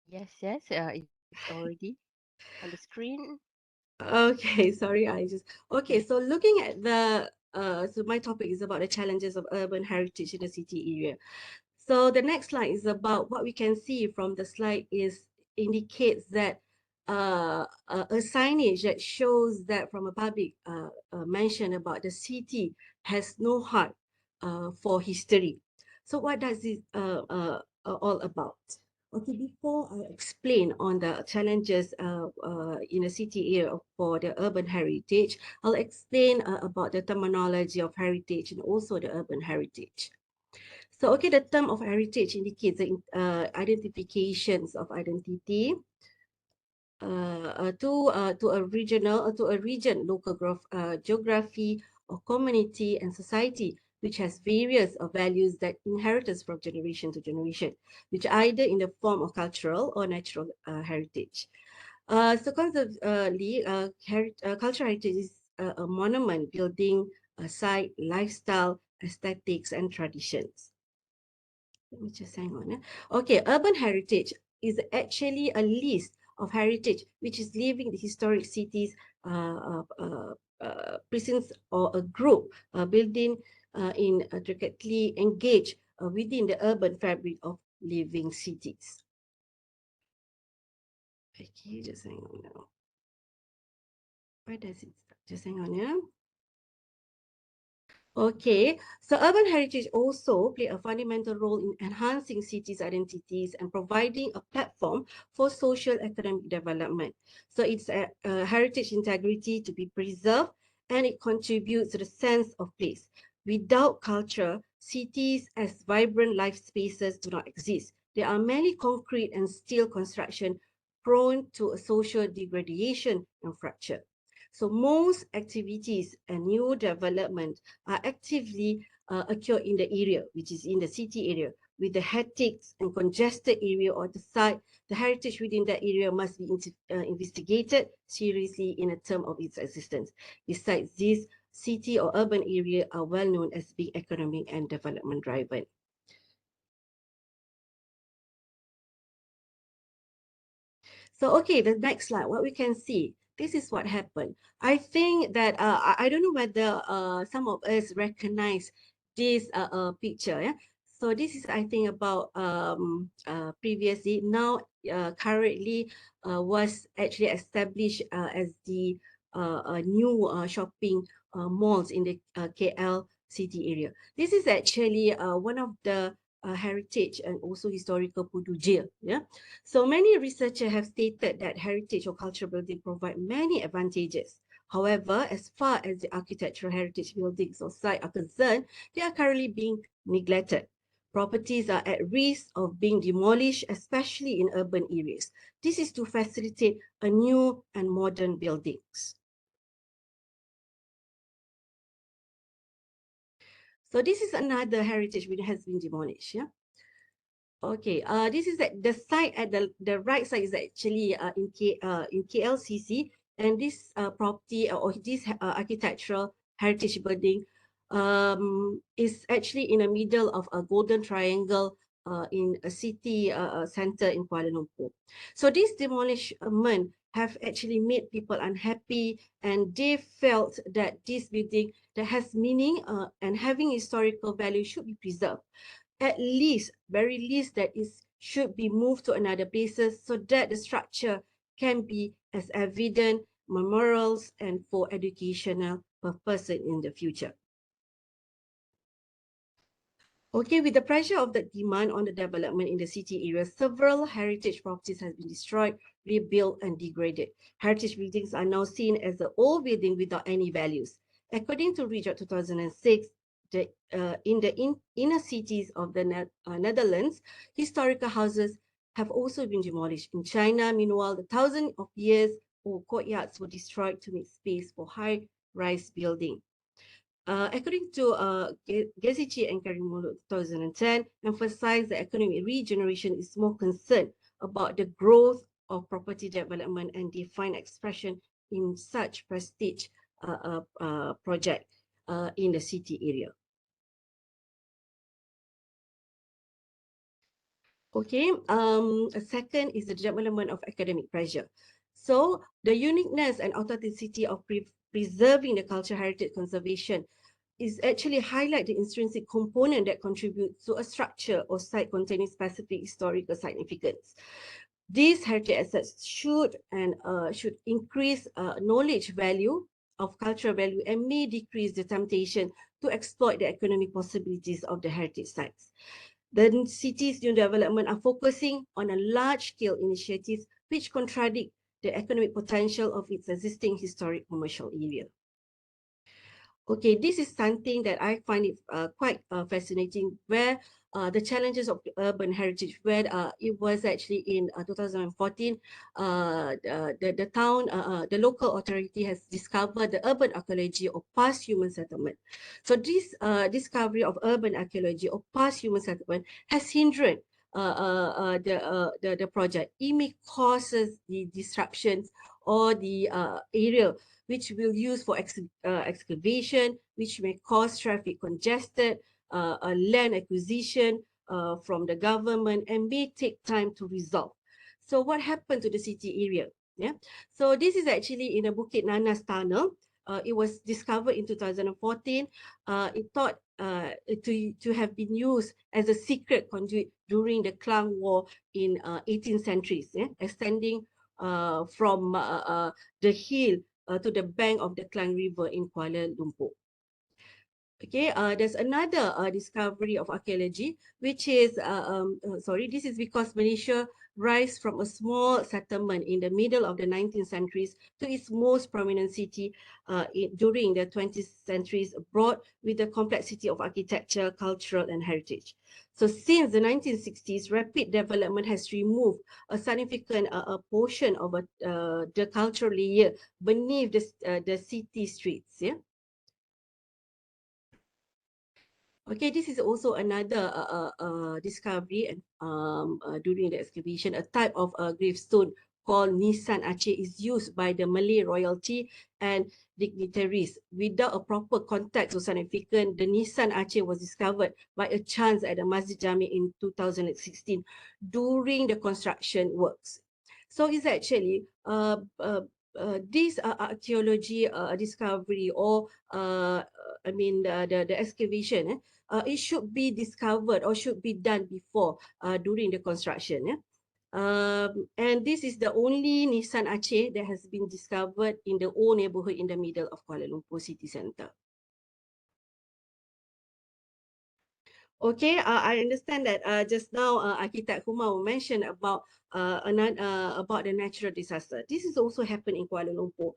Yes, yes, it's already on the screen. Okay, sorry, okay. Yes. So looking at the so my topic is about the challenges of urban heritage in the city area. So the next slide is about what we can see from the slide is indicates that a signage that shows that from a public mention about the city has no heart for history. So what does it all about? Okay, before I explain on the challenges in a city area for the urban heritage, I'll explain about the terminology of heritage and also the urban heritage. So, okay, the term of heritage indicates the identifications of identity, to a regional or to a region, local geography or community and society, which has various values that inheritance from generation to generation, which either in the form of cultural or natural heritage. So conceptually, cultural heritage is a monument, building, a site, lifestyle, aesthetics, and traditions. Let me just hang on. Okay, urban heritage is actually a list of heritage which is living the historic cities, precincts, or a group building intricately engaged within the urban fabric of living cities. Okay, just hang on now. Where does it start? Just hang on, yeah. Okay, so urban heritage also play a fundamental role in enhancing cities' identities and providing a platform for social economic development. So it's a heritage integrity to be preserved, and it contributes to the sense of place. Without culture, cities as vibrant life spaces do not exist. They are merely concrete and steel construction prone to a social degradation and fracture. So most activities and new development are actively occur in the area, which is in the city area, with the hectic and congested area or the site. The heritage within that area must be investigated seriously in a term of its existence. Besides this, city or urban area are well known as being economic and development driven. So, okay, the next slide, what we can see, this is what happened. I think that, I don't know whether some of us recognize this picture. Yeah? So this is, I think, about previously, now currently was actually established as the new shopping malls in the KL city area. This is actually one of the heritage and also historical Pudu jail. Yeah. So many researchers have stated that heritage or cultural building provide many advantages. However, as far as the architectural heritage buildings or site are concerned, they are currently being neglected. Properties are at risk of being demolished, especially in urban areas. This is to facilitate a new and modern buildings. So this is another heritage which has been demolished. Yeah. Okay, this is the site at the right side is actually in KLCC, and this property or this architectural heritage building is actually in the middle of a golden triangle in a city center in Kuala Lumpur. So this demolition have actually made people unhappy, and they felt that this building that has meaning and having historical value should be preserved, at least, very least, that is should be moved to another places so that the structure can be as evident memorials and for educational purpose in the future. Okay, with the pressure of the demand on the development in the city area, several heritage properties have been destroyed, rebuilt, and degraded. Heritage buildings are now seen as the old building without any values. According to Research 2006, in the inner cities of the Netherlands, historical houses have also been demolished. In China, meanwhile, the thousands of years old courtyards were destroyed to make space for high-rise building. According to Gesici and Karimulu 2010, emphasized that economic regeneration is more concerned about the growth of property development and defined expression in such prestige project in the city area. Okay, a second is the development of academic pressure. So the uniqueness and authenticity of preserving the cultural heritage conservation is actually highlight the intrinsic component that contributes to a structure or site containing specific historical significance. These heritage assets should increase knowledge value of cultural value and may decrease the temptation to exploit the economic possibilities of the heritage sites. The city's new development are focusing on a large-scale initiatives which contradict the economic potential of its existing historic commercial area. Okay, this is something that I find it quite fascinating, where the challenges of the urban heritage, where it was actually in 2014, the local authority has discovered the urban archaeology of past human settlement. So this discovery of urban archaeology of past human settlement has hindered the project. It may causes the disruptions or the area which will use for excavation, which may cause traffic congested, a land acquisition from the government, and may take time to resolve. So what happened to the city area? Yeah. So this is actually in the Bukit Nanas tunnel. It was discovered in 2014. It thought to have been used as a secret conduit during the Klang War in 18th centuries, extending from the hill to the bank of the Klang River in Kuala Lumpur. Okay, there's another discovery of archaeology, which is, this is because Malaysia rise from a small settlement in the middle of the 19th centuries to its most prominent city during the 20th centuries abroad, with the complexity of architecture, cultural and heritage. So since the 1960s, rapid development has removed a significant portion of the cultural layer beneath the city streets. Yeah. Okay, this is also another discovery and during the excavation. A type of gravestone called Nisan Aceh is used by the Malay royalty and dignitaries. Without a proper context or significance, the Nisan Aceh was discovered by a chance at the Masjid Jami in 2016 during the construction works. So it's actually this archaeology discovery, or the excavation, it should be discovered or should be done before during the construction. Yeah? And this is the only Nisan Aceh that has been discovered in the old neighborhood in the middle of Kuala Lumpur city centre. Okay, I understand that just now Architect Kumar mentioned about the natural disaster. This is also happened in Kuala Lumpur.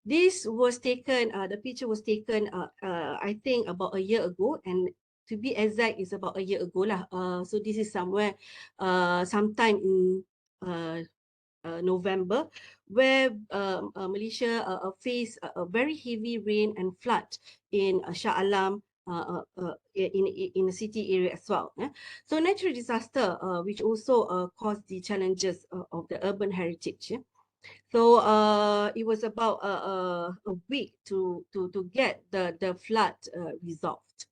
This was taken, the picture was taken, I think about a year ago, and to be exact, is about a year ago lah. So this is somewhere, sometime in November, where Malaysia faced a very heavy rain and flood in Shah Alam, in the city area as well. So natural disaster, which also caused the challenges of the urban heritage. So it was about a week to get the flood resolved.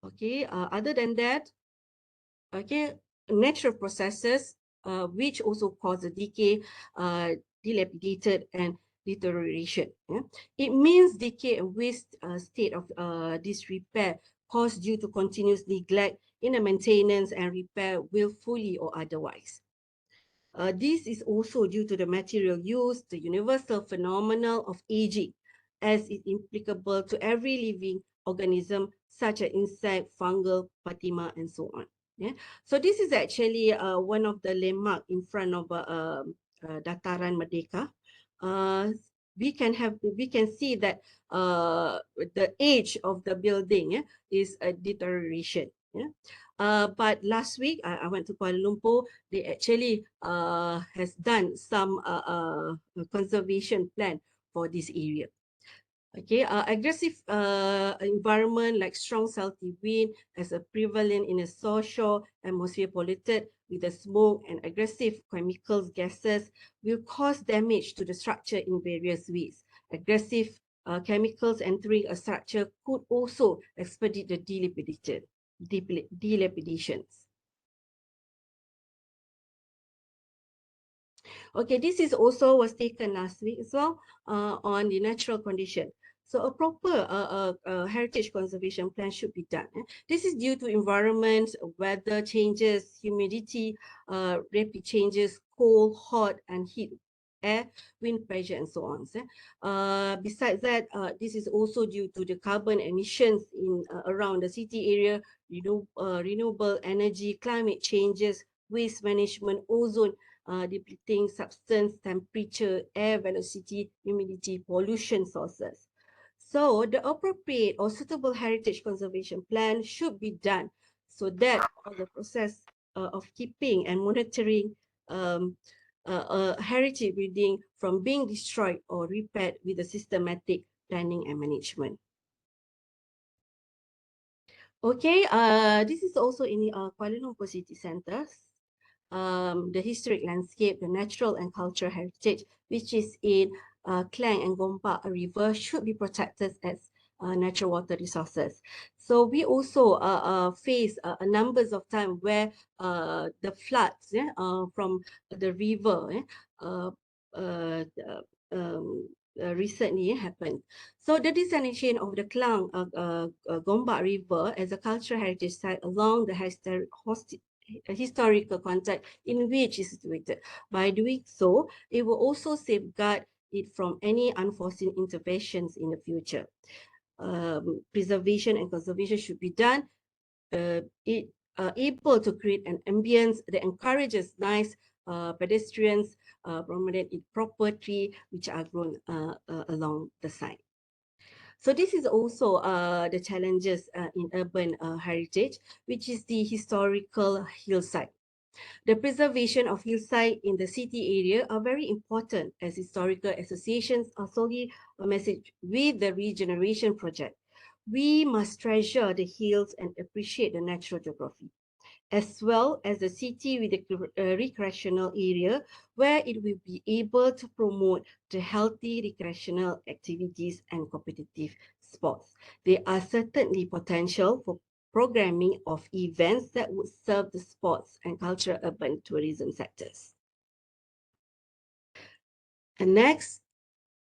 Okay. Other than that, okay, natural processes which also cause a decay, dilapidated and deterioration. Yeah? It means decay and waste state of disrepair caused due to continuous neglect in the maintenance and repair, willfully or otherwise. This is also due to the material used, the universal phenomenon of aging, as is applicable to every living organism, such as insect, fungal, patima, and so on. Yeah. So this is actually one of the landmark in front of Dataran Merdeka. We can see that the age of the building is a deterioration. Yeah. But last week I went to Kuala Lumpur. They actually has done some conservation plan for this area. Okay, aggressive environment like strong salty wind as a prevalent in a social atmosphere polluted with the smoke and aggressive chemicals gases will cause damage to the structure in various ways. Aggressive chemicals entering a structure could also expedite the dilapidations. Okay, this is also was taken last week as well on the natural condition. So a proper heritage conservation plan should be done. This is due to environment, weather changes, humidity, rapid changes, cold, hot, and heat, air, wind pressure, and so on. Besides that, this is also due to the carbon emissions in around the city area, renewable energy, climate changes, waste management, ozone depleting substance, temperature, air velocity, humidity, pollution sources. So the appropriate or suitable heritage conservation plan should be done so that all the process of keeping and monitoring heritage building from being destroyed or repaired with a systematic planning and management. Okay, this is also in Kuala Lumpur City Centre. The historic landscape, the natural and cultural heritage, which is in Klang and Gombak River, should be protected as natural water resources. So we also face a numbers of time where the floods from the river uh, uh, um, recently happened. So the desalination of the Klang Gombak River as a cultural heritage site along the historical context in which it's situated. By doing so, it will also safeguard it from any unforeseen interventions in the future. Preservation and conservation should be done. It able to create an ambience that encourages nice pedestrians, promenade in property which are grown along the side. So this is also the challenges in urban heritage, which is the historical hillside. The preservation of hillside in the city area are very important as historical associations are solely a message with the regeneration project. We must treasure the hills and appreciate the natural geography, as well as the city with a recreational area where it will be able to promote the healthy recreational activities and competitive sports. There are certainly potential for programming of events that would serve the sports and cultural urban tourism sectors. And next,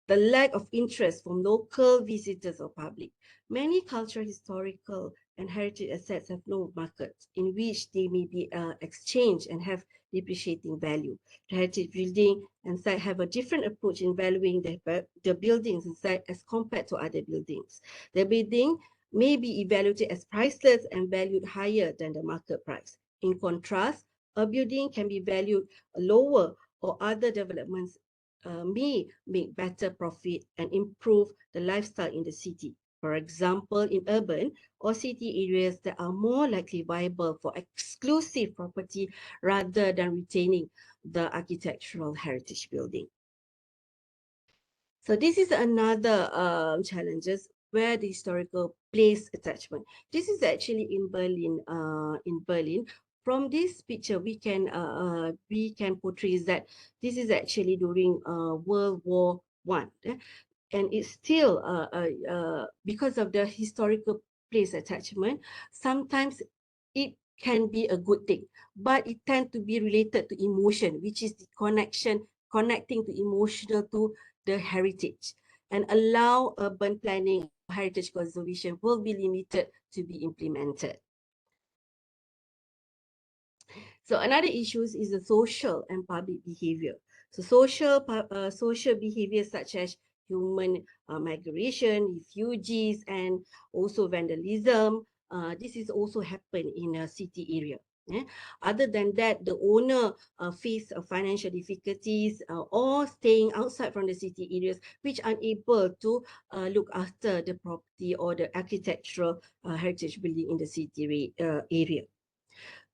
the lack of interest from local visitors or public. Many cultural, historical, and heritage assets have no markets in which they may be exchanged and have depreciating value. The heritage building and site have a different approach in valuing the buildings and site as compared to other buildings. The building may be evaluated as priceless and valued higher than the market price. In contrast, a building can be valued lower or other developments may make better profit and improve the lifestyle in the city. For example, in urban or city areas that are more likely viable for exclusive property rather than retaining the architectural heritage building. So this is another challenges where the historical place attachment. This is actually in Berlin. From this picture, we can portray that this is actually during World War One, and it's still because of the historical place attachment. Sometimes it can be a good thing, but it tends to be related to emotion, which is the connecting to emotional to the heritage, and allow urban planning heritage conservation will be limited to be implemented. So another issue is the social and public behavior. So social behavior such as human migration, refugees, and also vandalism. This is also happen in a city area. Other than that, the owner face financial difficulties or staying outside from the city areas, which are unable to look after the property or the architectural heritage building in the city area.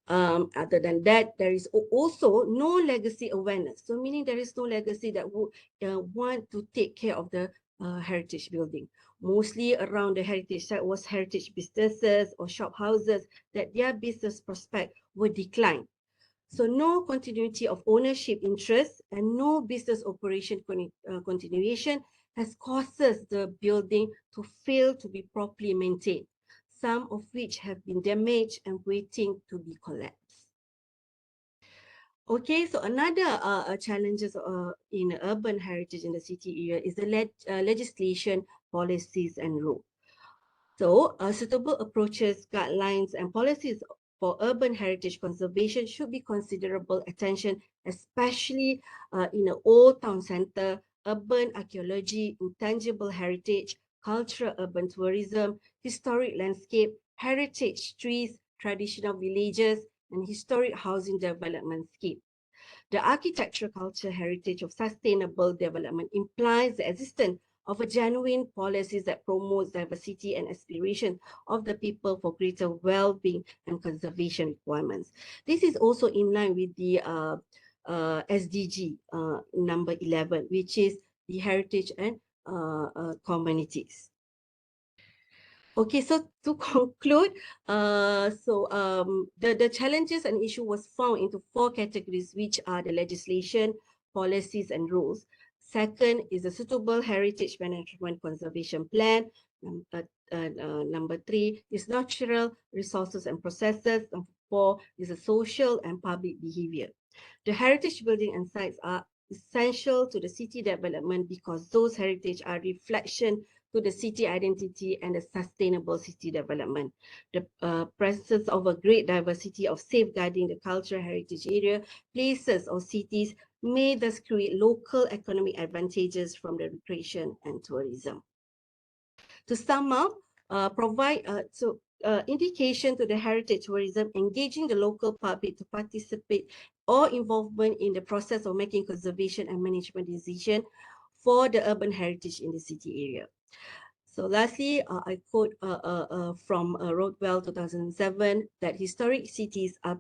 Other than that, there is also no legacy awareness. So meaning there is no legacy that would want to take care of the heritage building. Mostly around the heritage site was heritage businesses or shop houses that their business prospect would decline. So no continuity of ownership interest and no business operation continuation has causes the building to fail to be properly maintained, some of which have been damaged and waiting to be collapsed. Okay, so another challenges in urban heritage in the city area is the legislation, policies, and rules. So, suitable approaches, guidelines, and policies for urban heritage conservation should be considerable attention, especially in an old town center, urban archaeology, intangible heritage, cultural urban tourism, historic landscape, heritage trees, traditional villages, and historic housing development scheme. The architectural culture heritage of sustainable development implies the existence of a genuine policies that promotes diversity and aspiration of the people for greater well-being and conservation requirements. This is also in line with the SDG number 11, which is the heritage and communities. Okay, so to conclude, the challenges and issue was found into 4 categories, which are the legislation, policies, and rules. Second is a suitable heritage management conservation plan. Number 3 is natural resources and processes. Number 4 is a social and public behavior. The heritage building and sites are essential to the city development because those heritage are reflection to the city identity and the sustainable city development. The presence of a great diversity of safeguarding the cultural heritage area, places or cities may thus create local economic advantages from the recreation and tourism. To sum up, provide indication to the heritage tourism, engaging the local public to participate or involvement in the process of making conservation and management decision for the urban heritage in the city area. So lastly, I quote from Rothwell 2007 that historic cities are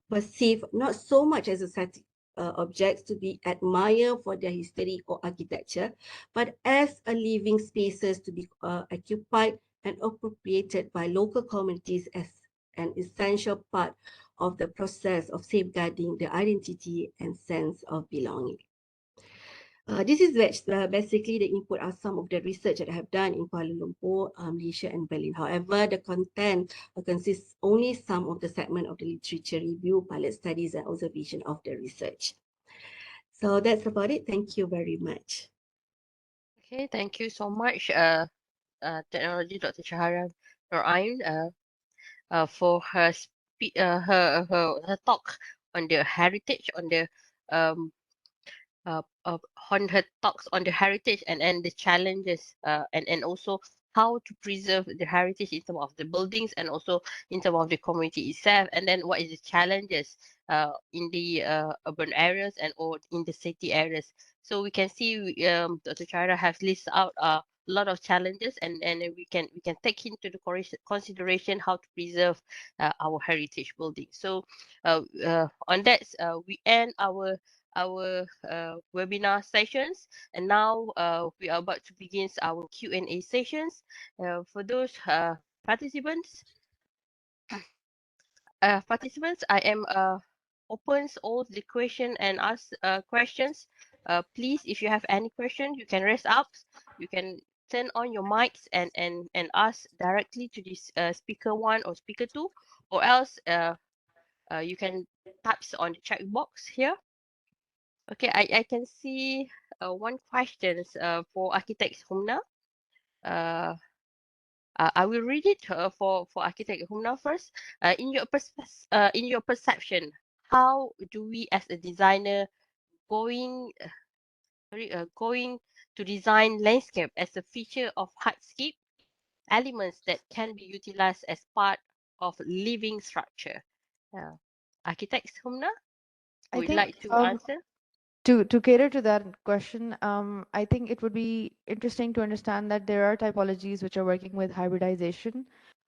perceived not so much as a static objects to be admired for their history or architecture, but as a living spaces to be occupied and appropriated by local communities as an essential part of the process of safeguarding the identity and sense of belonging. This is basically the input are some of the research that I have done in Kuala Lumpur, Malaysia, and Berlin. However, the content consists only some of the segment of the literature review, pilot studies, and observation of the research. So that's about it. Thank you very much. Okay, thank you so much, Technology Dr. Shahara Norain, for her, her talk on the heritage, um, on her talks on the heritage and the challenges, and also how to preserve the heritage in terms of the buildings and also in terms of the community itself, and then what is the challenges in the urban areas and or in the city areas. So we can see Dr. Chara has listed out a lot of challenges, and we can take into the consideration how to preserve our heritage buildings. So on that, we end our webinar sessions, and now we are about to begin our Q&A sessions. For those participants, I am opens all the question and ask questions. Please, if you have any question, you can raise up. You can turn on your mics and ask directly to this speaker 1 or speaker 2, or else you can type on the chat box here. Okay, I can see one question for Architect Humna. I will read it for Architect Humna first. In your perception, how do we as a designer going going to design landscape as a feature of hardscape elements that can be utilized as part of living structure? Architect Humna, I would think like to answer? to cater to that question, I think it would be interesting to understand that there are typologies which are working with hybridization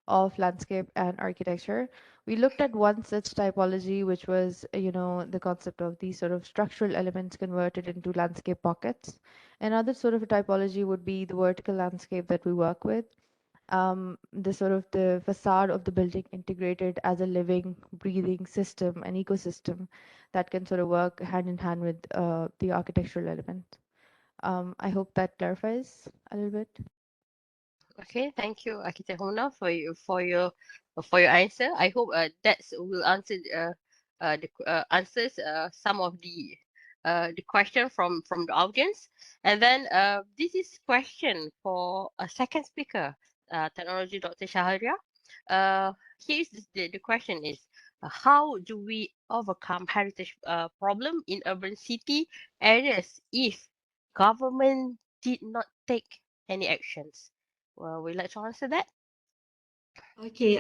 of landscape and architecture. We looked at one such typology, which was, the concept of these sort of structural elements converted into landscape pockets. Another sort of a typology would be the vertical landscape that we work with, the sort of the facade of the building integrated as a living, breathing system, an ecosystem that can sort of work hand in hand with the architectural element. I hope that clarifies a little bit. Okay, thank you, Architect Hona, for your answer. I hope that will answer answers some of the question from the audience. And then this is question for a second speaker, Technology Dr. Shaharia. Here's the question is, how do we overcome heritage problem in urban city areas if government did not take any actions? Well, would you like to answer that? Okay,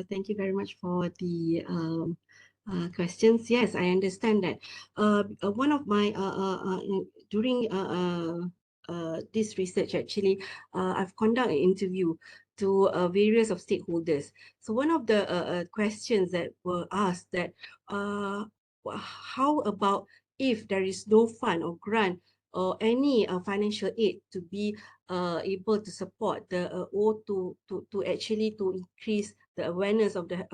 thank you very much for the questions. Yes, I understand that. One of my during this research actually, I've conducted an interview to various of stakeholders. So one of the questions that were asked that how about if there is no fund or grant or any financial aid to be able to support the or to actually to increase the awareness of the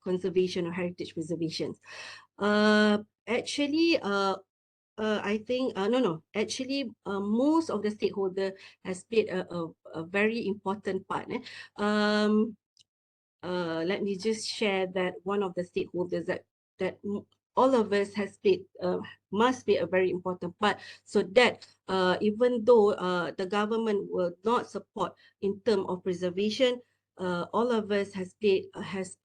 conservation or heritage preservation. Actually, I think no. Actually, most of the stakeholder has played a very important part. Let me just share that one of the stakeholders that all of us has played must play a very important part, so that even though the government will not support in term of preservation, all of us has played has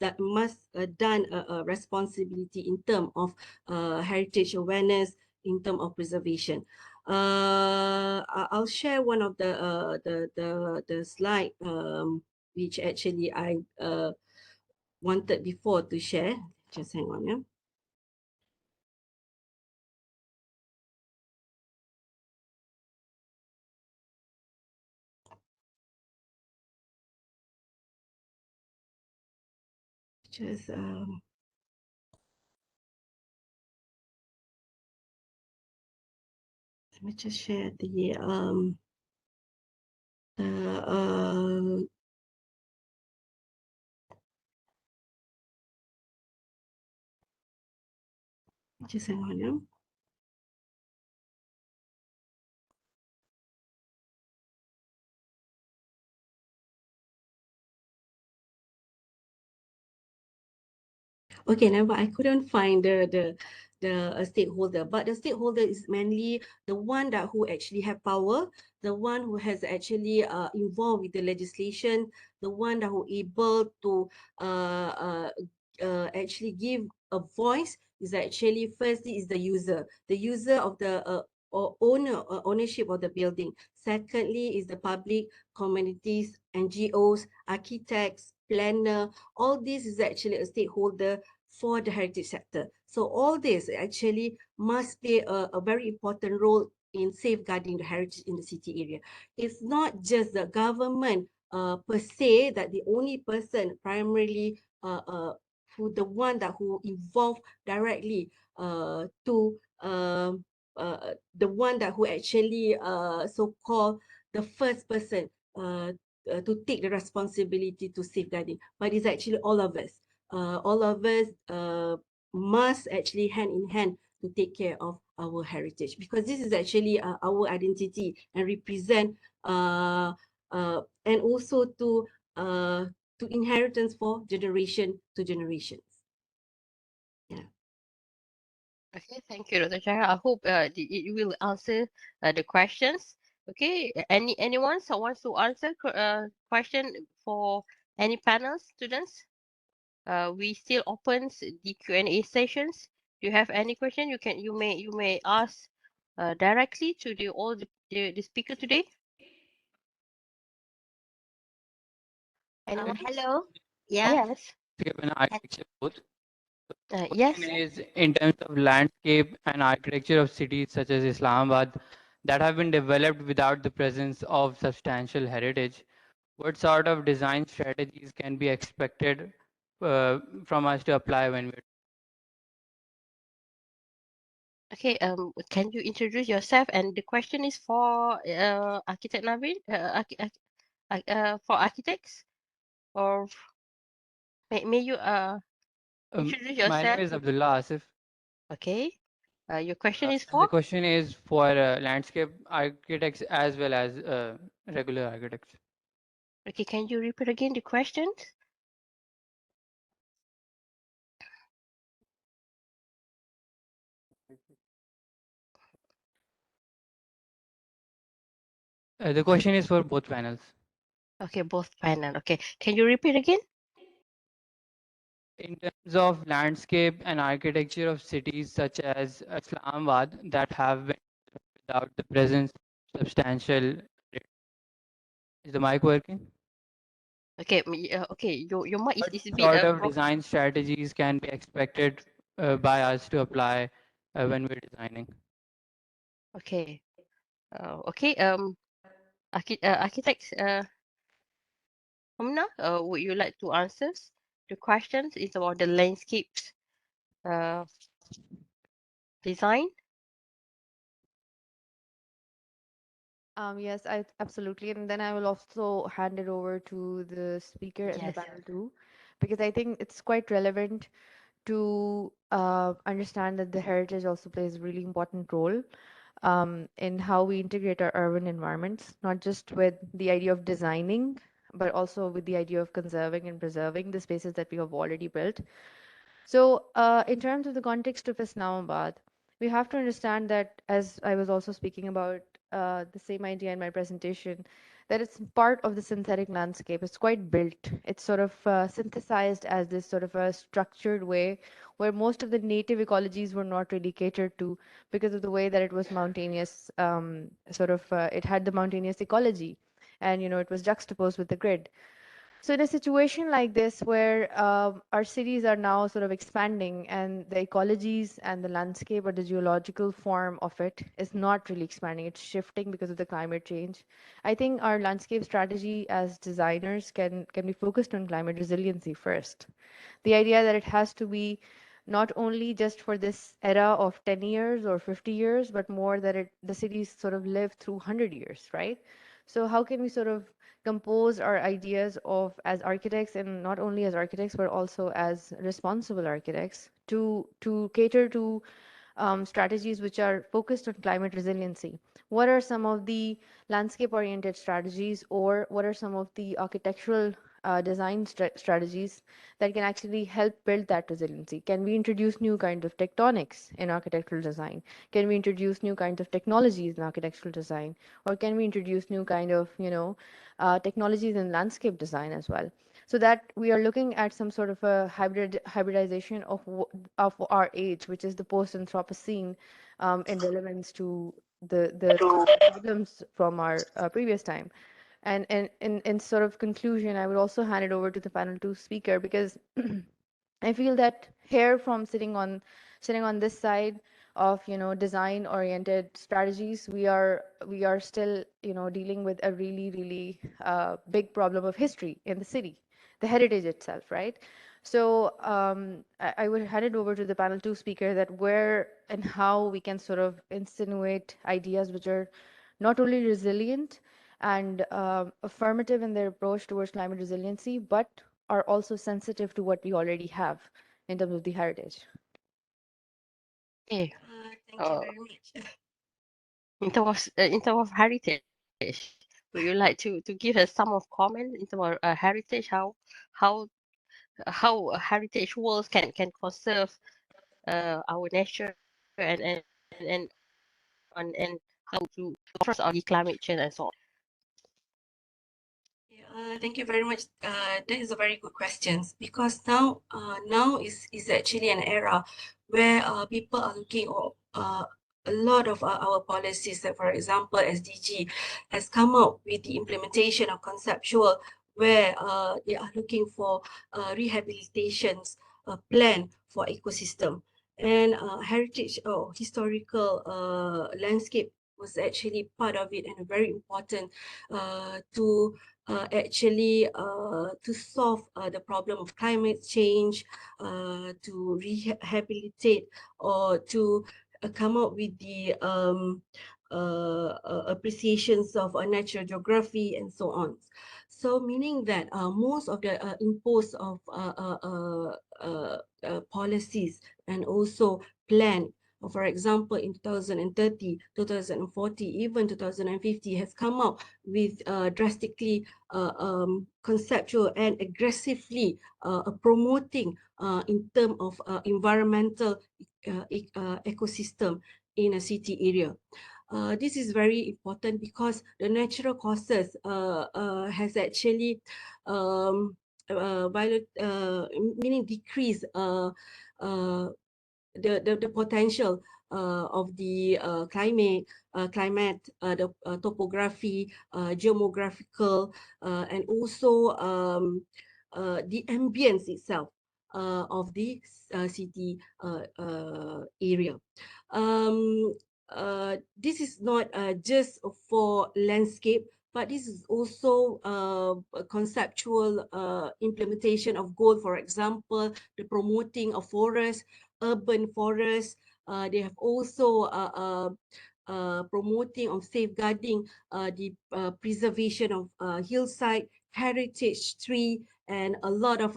that must done a responsibility in term of heritage awareness, in term of preservation. I'll share one of the slide which actually I wanted before to share. Just hang on, yeah. Just let me just share the just hang on, yeah. Okay, now I couldn't find the stakeholder, but the stakeholder is mainly the one that who actually have power, the one who has actually involved with the legislation, the one that who able to actually give a voice is actually firstly is the user of the or ownership of the building. Secondly is the public, communities, NGOs, architects, planner. All this is actually a stakeholder for the heritage sector. So all this actually must play a very important role in safeguarding the heritage in the city area. It's not just the government per se that the only person primarily who the one that who involved directly to the one that who actually so-called the first person to take the responsibility to safeguarding, but it's actually all of us must actually hand in hand to take care of our heritage, because this is actually our identity and represent and also to inheritance for generation to generations. Yeah. Okay, thank you, Dr. Shahra. I hope it will answer the questions. Okay, anyone so wants to answer question for any panel students? We still opens the Q&A sessions. Do you have any question? You may ask directly to the speaker today. Anyone? Hello. Yeah. Yes. Landscape and architecture both. Yes. Question is in terms of landscape and architecture of cities such as Islamabad that have been developed without the presence of substantial heritage. What sort of design strategies can be expected from us to apply when we're Okay. Can you introduce yourself? And the question is for architect Naveen, for architects, or may you introduce my name yourself? is Abdullah Asif. Okay. Your question is And the for? question is for landscape architects as well as regular architects. Okay. Can you repeat again the question? The question is for both panels. Okay, both panel. Okay. Can you repeat again? In terms of landscape and architecture of cities such as Islamabad that have been without the presence of substantial. Is the mic working? Okay. Okay. Your mic What is a bit sort of design strategies can be expected by us to apply when we're designing? okay. Okay. Architect Hamna, would you like to answer the questions? It's about the landscapes uh, design. Yes, I absolutely. And then I will also hand it over to the speaker and the Yes. panel too, because I think it's quite relevant to understand that the heritage also plays a really important role in how we integrate our urban environments, not just with the idea of designing, but also with the idea of conserving and preserving the spaces that we have already built. So, in terms of the context of Islamabad, we have to understand that, as I was also speaking about the same idea in my presentation, that it's part of the synthetic landscape. It's quite built. It's sort of synthesized as this sort of a structured way where most of the native ecologies were not really catered to because of the way that it was mountainous. It had the mountainous ecology, and it was juxtaposed with the grid. So in a situation like this, where our cities are now sort of expanding and the ecologies and the landscape or the geological form of it is not really expanding, it's shifting because of the climate change. I think our landscape strategy as designers can be focused on climate resiliency first. The idea that it has to be not only just for this era of 10 years or 50 years, but more that the cities sort of live through 100 years, right? So how can we sort of compose our ideas of as architects, and not only as architects but also as responsible architects, to cater to strategies which are focused on climate resiliency? What are some of the landscape oriented strategies, or what are some of the architectural design strategies that can actually help build that resiliency? Can we introduce new kinds of tectonics in architectural design? Can we introduce new kinds of technologies in architectural design? Or can we introduce new kind of, technologies in landscape design as well? So that we are looking at some sort of a hybridization of our age, which is the post-Anthropocene, in relevance to the problems from our previous time. And in sort of conclusion, I would also hand it over to the panel two speaker, because I feel that here, from sitting on this side of design oriented strategies, we are still dealing with a really big problem of history in the city, the heritage itself, right? So I would hand it over to the panel two speaker, that where and how we can sort of insinuate ideas which are not only resilient and affirmative in their approach towards climate resiliency, but are also sensitive to what we already have in terms of the heritage. Okay. Thank you Uh, very much. in terms of heritage, would you like to give us some of comment in terms of heritage? How how heritage walls can conserve our nature and how to address our climate change and so on. Thank you very much. That is a very good question, because now is actually an era where people are looking at a lot of our policies. Like for example, SDG has come up with the implementation of conceptual, where they are looking for rehabilitations plan for ecosystem, and heritage or historical landscape was actually part of it, and very important to solve the problem of climate change, to rehabilitate, or to come up with the appreciations of natural geography and so on. So meaning that most of the imposed of policies and also plan, for example, in 2030, 2040, even 2050, has come out with drastically conceptual and aggressively promoting in terms of environmental ecosystem in a city area. This is very important because the natural causes has actually meaning decrease the potential of the the topography, geographical, and also the ambience itself of the city area. this is not just for landscape, but this is also a conceptual implementation of goal. For example, the promoting of forest, urban forest. They have also promoting of safeguarding the preservation of hillside, heritage tree, and a lot of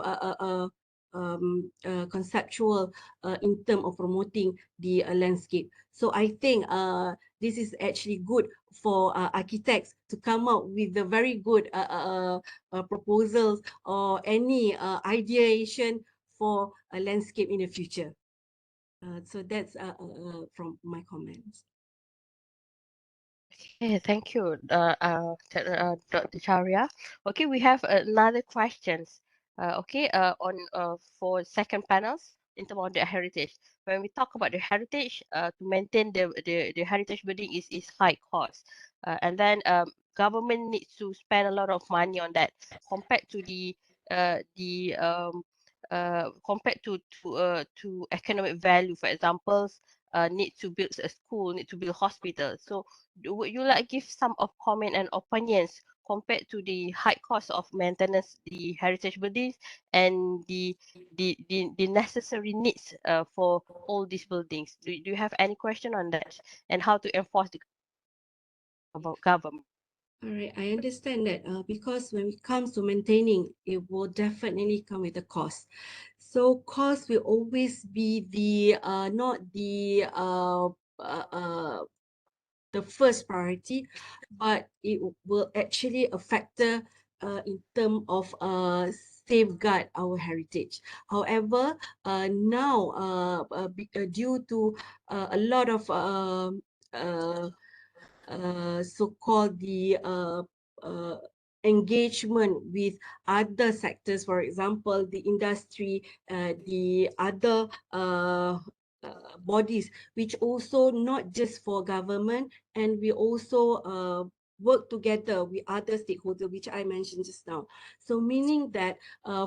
conceptual in terms of promoting the landscape. So I think this is actually good for architects to come up with the very good proposals or any ideation for a landscape in the future. So that's from my comments. Okay, thank you, Dr. Charia. Okay, we have another questions. Okay, on for second panels in terms of the heritage. When we talk about the heritage, to maintain the heritage building is high cost, and then government needs to spend a lot of money on that compared to compared to economic value. For example, need to build a school, need to build hospital. So would you like give some of comment and opinions compared to the high cost of maintenance the heritage buildings and the necessary needs for all these buildings? Do you have any question on that and how to enforce the government? All right, I understand that because when it comes to maintaining, it will definitely come with a cost. So cost will always be the not the first priority, but it will actually a factor in terms of safeguard our heritage. However, now due to a lot of uh, so-called the uh, engagement with other sectors, for example, the industry, the other bodies, which also not just for government, and we also work together with other stakeholders, which I mentioned just now. So meaning that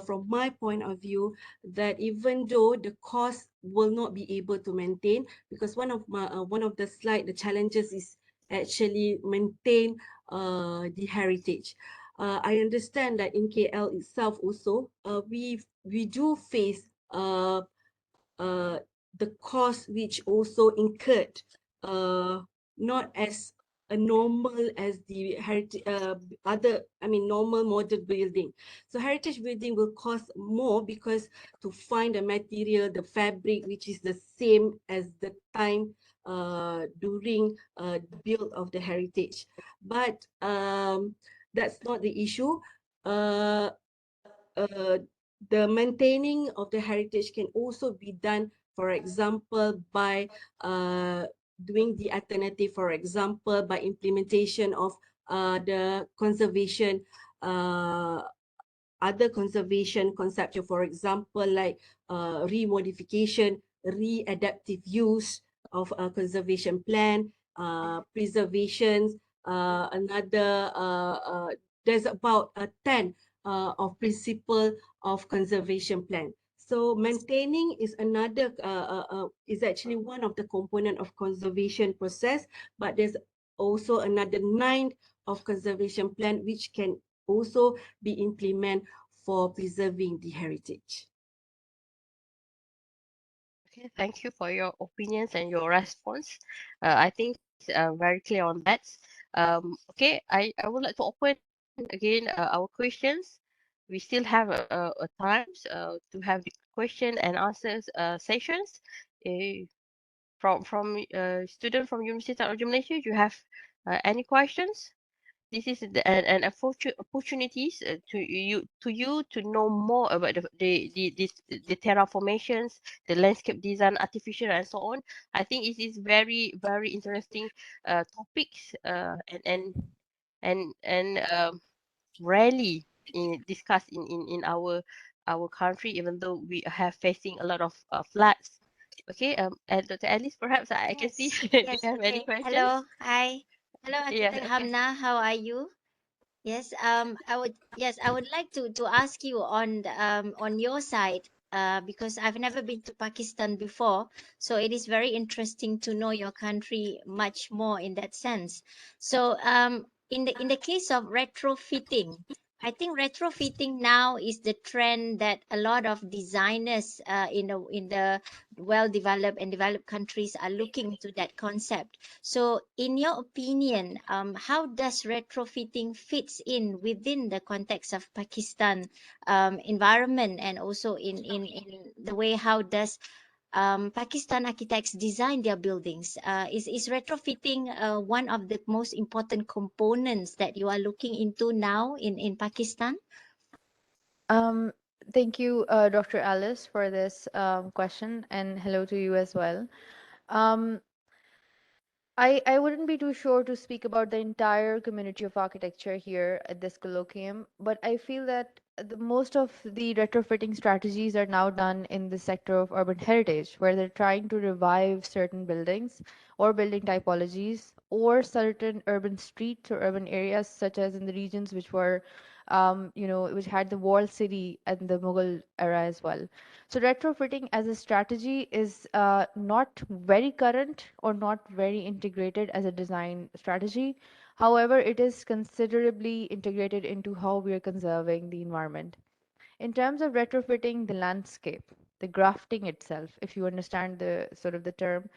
from my point of view, that even though the cost will not be able to maintain, because one of the slide, the challenges is actually maintain the heritage. I understand that in KL itself also, we do face uh, the cost which also incurred, not as a normal as the heritage other, I mean normal modern building. So heritage building will cost more because to find the material, the fabric, which is the same as the time during build of the heritage. But that's not the issue. Uh, uh, the maintaining of the heritage can also be done, for example, by doing the alternative, for example, by implementation of the conservation, uh, other conservation conceptual, for example, like remodification, re-adaptive use of a conservation plan, preservations, another, there's about 10 of principle of conservation plan. So maintaining is another, is actually one of the component of conservation process, but there's also another 9 of conservation plan which can also be implemented for preserving the heritage. Okay, thank you for your opinions and your response. I think it's very clear on that. Okay, I would like to open again our questions. We still have a times to have the question and answers sessions. From student from University of Technology Malaysia, you have any questions? This is an opportunities to you to know more about the terraformations, the landscape design, artificial and so on. I think it is very interesting topics and rarely discussed in our country, even though we have facing a lot of floods. Okay, and Dr. Alice, perhaps I can see Yes, do you yes, have any okay. questions? Hello, hi. Hello, Yeah, Architect okay. Hamna, how are you? Yes, I would like to ask you on your side. because I've never been to Pakistan before. So it is very interesting to know your country much more in that sense. So in the case of retrofitting, I think retrofitting now is the trend that a lot of designers in the well developed and developed countries are looking to that concept. So, in your opinion, how does retrofitting fits in within the context of Pakistan environment, and also in the way how does Pakistan architects design their buildings? Is retrofitting one of the most important components that you are looking into now in Pakistan? Um, Thank you, Dr. Alice, for this question, and hello to you as well. Um, I wouldn't be too sure to speak about the entire community of architecture here at this colloquium, but I feel that most of the retrofitting strategies are now done in the sector of urban heritage, where they're trying to revive certain buildings or building typologies or certain urban streets or urban areas, such as in the regions which were, which had the walled city and the Mughal era as well. So retrofitting as a strategy is not very current or not very integrated as a design strategy. However, it is considerably integrated into how we are conserving the environment. In terms of retrofitting the landscape, the grafting itself, if you understand the sort of the term,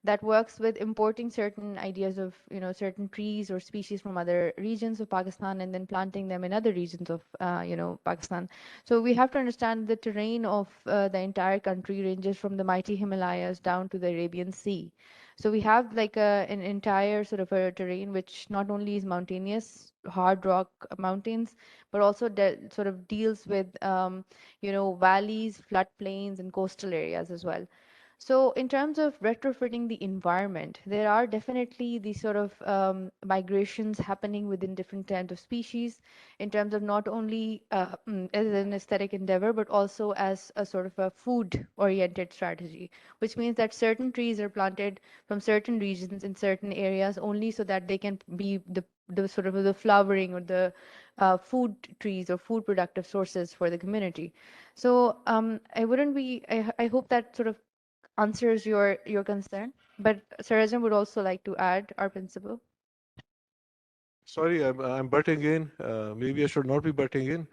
that works with importing certain ideas of, certain trees or species from other regions of Pakistan and then planting them in other regions of, Pakistan. So we have to understand the terrain of the entire country ranges from the mighty Himalayas down to the Arabian Sea. So we have like an entire sort of a terrain which not only is mountainous, hard rock mountains, but also sort of deals with valleys, floodplains, and coastal areas as well. So, in terms of retrofitting the environment, there are definitely these sort of migrations happening within different kinds of species, in terms of not only as an aesthetic endeavor, but also as a sort of a food-oriented strategy, which means that certain trees are planted from certain regions in certain areas only so that they can be the sort of the flowering or the food trees or food productive sources for the community. So I wouldn't be. I hope that sort of answers your concern. But Sarajam would also like to add our principle. Sorry, I'm butting in. Maybe I should not be butting in.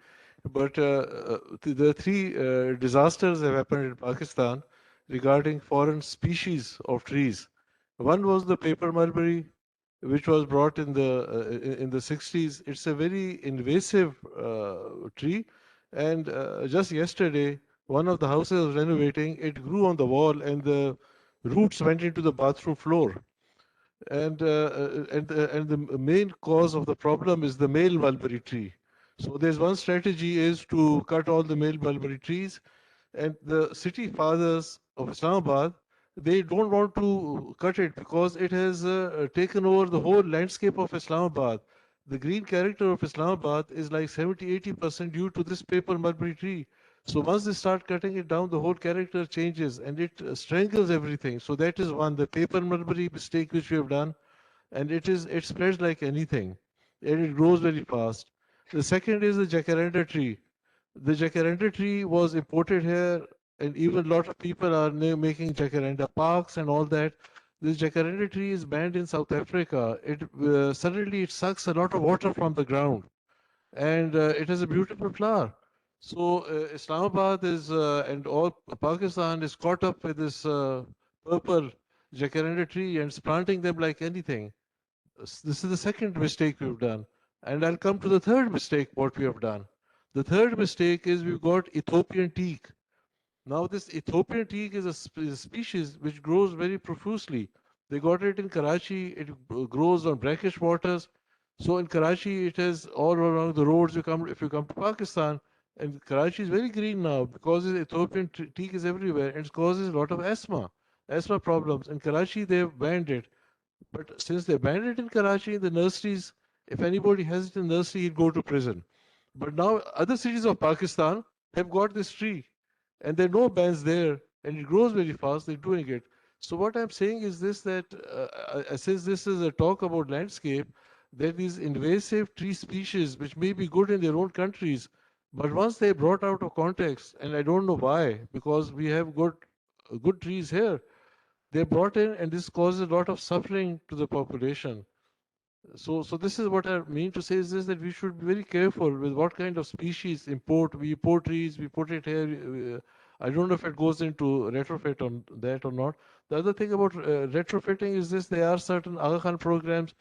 But the three disasters have happened in Pakistan regarding foreign species of trees. One was the paper mulberry, which was brought in the 60s. It's a very invasive tree, and just yesterday, one of the houses I was renovating, it grew on the wall, and the roots went into the bathroom floor. And the main cause of the problem is the male mulberry tree. So there's one strategy is to cut all the male mulberry trees, and the city fathers of Islamabad, they don't want to cut it because it has taken over the whole landscape of Islamabad. The green character of Islamabad is like 70-80% due to this paper mulberry tree. So once they start cutting it down, the whole character changes and it strangles everything. So that is one, the paper mulberry mistake which we have done, and it spreads like anything, and it grows very fast. The second is the jacaranda tree. The jacaranda tree was imported here, and even a lot of people are making jacaranda parks and all that. This jacaranda tree is banned in South Africa. It suddenly it sucks a lot of water from the ground, and it has a beautiful flower. So Islamabad is and all Pakistan is caught up with this purple jacaranda tree and is planting them like anything. This is the second mistake we've done. And I'll come to the third mistake, what we have done. The third mistake is we've got Ethiopian teak. Now, this Ethiopian teak is is a species which grows very profusely. They got it in Karachi, it grows on brackish waters. So in Karachi, it is all along the roads. If you come to Pakistan, and Karachi is very green now because the Ethiopian teak is everywhere and it causes a lot of asthma problems. In Karachi, they've banned it. But since they banned it in Karachi, in the nurseries, if anybody has it in nursery, he'd go to prison. But now other cities of Pakistan have got this tree, and there are no bans there, and it grows very fast. They're doing it. So what I'm saying is this: that since this is a talk about landscape, there are these invasive tree species which may be good in their own countries, But once they brought out of context, and I don't know why, because we have good trees here, they brought in, and this causes a lot of suffering to the population. So this is what I mean to say is this, that we should be very careful with what kind of species import. We import trees, we put it here. I don't know if it goes into retrofit on that or not. The other thing about retrofitting is this: there are certain Aga Khan programs.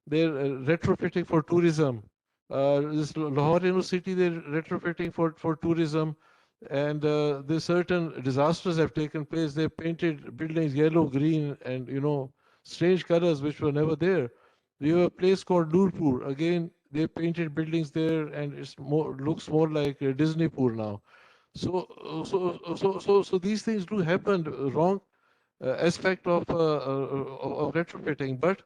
They're retrofitting for tourism. This Lahore University, they're retrofitting for tourism. And there's certain disasters have taken place. They painted buildings yellow, green, and strange colors which were never there. We have a place called Nurpur. Again, they painted buildings there, and it's looks more like Disneypur now. So these things do happen. Wrong aspect of retrofitting. But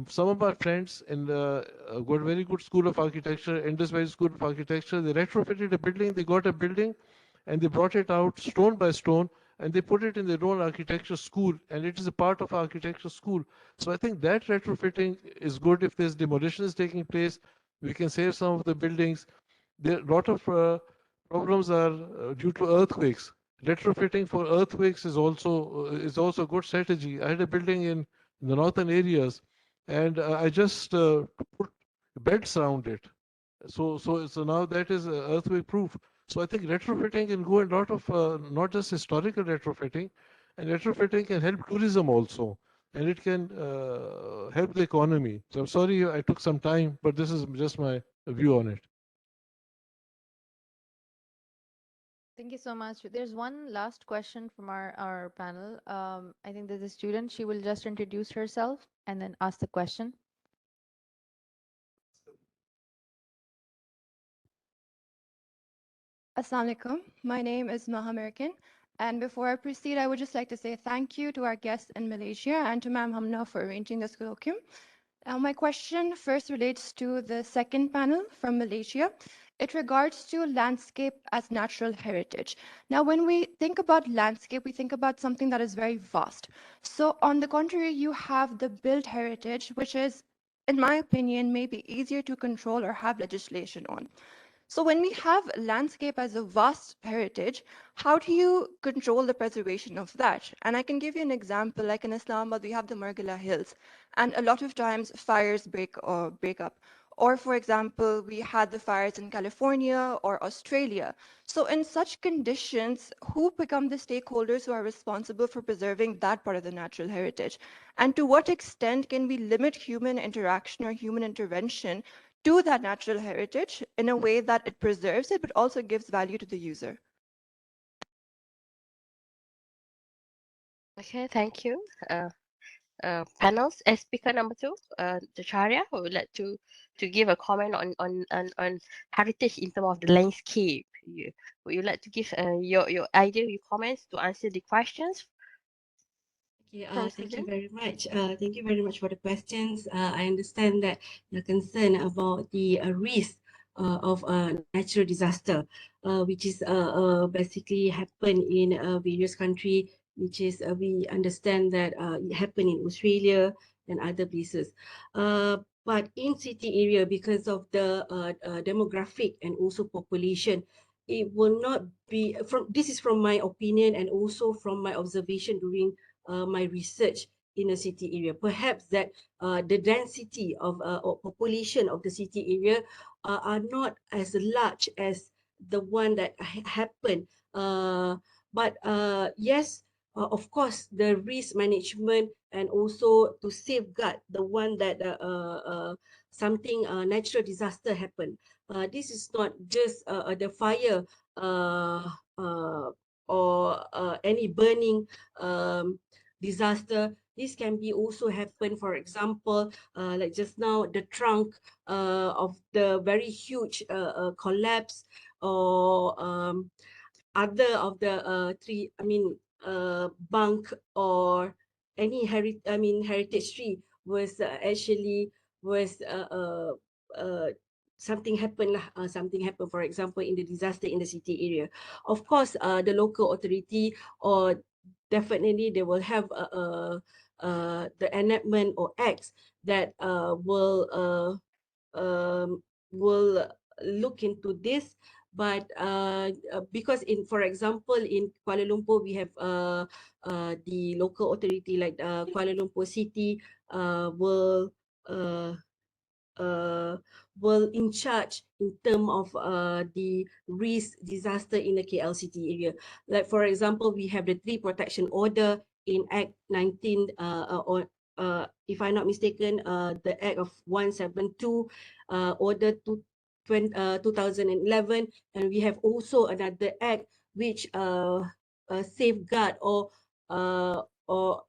some of my friends in got very good school of architecture, Indus Valley School of Architecture, they retrofitted a building. They got a building, and they brought it out stone by stone, and they put it in their own architecture school, and it is a part of architecture school. So I think that retrofitting is good. If there's demolition is taking place, we can save some of the buildings. There a lot of problems are due to earthquakes. Retrofitting for earthquakes is also a good strategy. I had a building in the northern areas, and I just put beds around it. So now that is earthquake proof. So I think retrofitting can go in a lot of not just historical retrofitting, and retrofitting can help tourism also, and it can help the economy. So I'm sorry I took some time, but this is just my view on it. Thank you so much. There's one last question from our panel. I think there's a student. She will just introduce herself and then ask the question. Assalamu alaikum. My name is Maha American. And before I proceed, I would just like to say thank you to our guests in Malaysia and to Ma'am Hamna for arranging this colloquium. My question first relates to the second panel from Malaysia. It regards to landscape as natural heritage. Now, when we think about landscape, we think about something that is very vast. So on the contrary, you have the built heritage, which is, in my opinion, maybe easier to control or have legislation on. So when we have landscape as a vast heritage, how do you control the preservation of that? And I can give you an example, like in Islamabad, we have the Margila Hills, and a lot of times fires break up. Or for example, we had the fires in California or Australia. So in such conditions, who become the stakeholders who are responsible for preserving that part of the natural heritage? And to what extent can we limit human interaction or human intervention to that natural heritage in a way that it preserves it, but also gives value to the user? Okay, thank you. Panels, speaker number 2, Charia, who would like to give a comment on heritage in terms of the landscape. Would you like to give your idea, your comments to answer the questions Okay, from thank you student? very much. Thank you very much for the questions. I understand that you're concerned about the risk of natural disaster, which is basically happen in various countries, which is we understand that it happened in Australia and other places. But in city area, because of the demographic and also population, it will not be from. This is from my opinion and also from my observation during my research in a city area. Perhaps that the density of or population of the city area are not as large as the one that happened. But yes, of course, the risk management and also to safeguard the one that something natural disaster happened. This is not just the fire or any burning disaster. This can be also happen, for example, like just now, the trunk of the very huge collapse, or other of the tree, bunk, or any heritage tree was actually was something happened lah. Something happened, for example, in the disaster in the city area. Of course, the local authority, or definitely they will have the enactment or acts that will look into this. but because in, for example, in Kuala Lumpur, we have the local authority like Kuala Lumpur City will uh, uh, in charge in term of the risk disaster in the KLCT area. Like for example, we have the tree protection order in Act 19 or if I'm not mistaken, the Act of 172, Order 2011, and we have also another act which safeguard or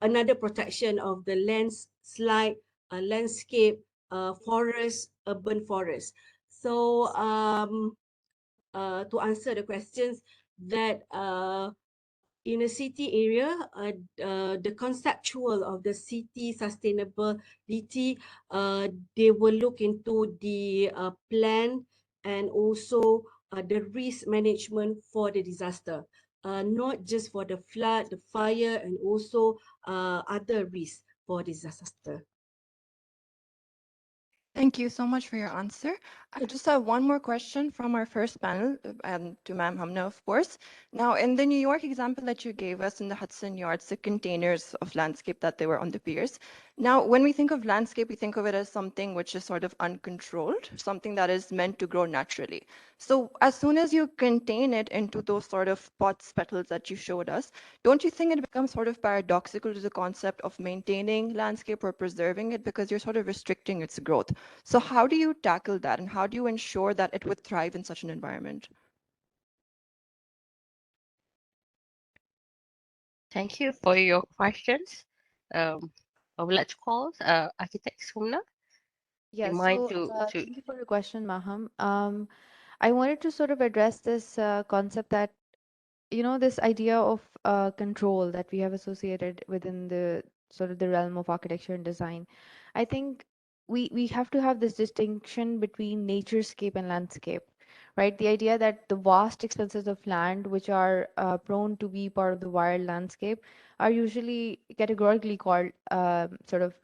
another protection of the landslide, landscape, forest, urban forest. So to answer the questions that in a city area, the conceptual of the city sustainability, they will look into the plan and also the risk management for the disaster, not just for the flood, the fire, and also other risks for disaster. Thank you so much for your answer. I just have one more question from our first panel, and to Ma'am Hamna, of course. Now, in the New York example that you gave us in the Hudson Yards, the containers of landscape that they were on the piers. Now, when we think of landscape, we think of it as something which is sort of uncontrolled, something that is meant to grow naturally. So as soon as you contain it into those sort of pots, petals that you showed us, don't you think it becomes sort of paradoxical to the concept of maintaining landscape or preserving it, because you're sort of restricting its growth? So how do you tackle that, and how do you ensure that it would thrive in such an environment? Thank you for your questions. I would like to call Architect Sumna. Yeah, You mind so to thank you for your question, Maham. I wanted to sort of address this concept that, this idea of control that we have associated within the sort of the realm of architecture and design. I think we have to have this distinction between naturescape and landscape, right? The idea that the vast expanses of land, which are prone to be part of the wild landscape, are usually categorically called sort of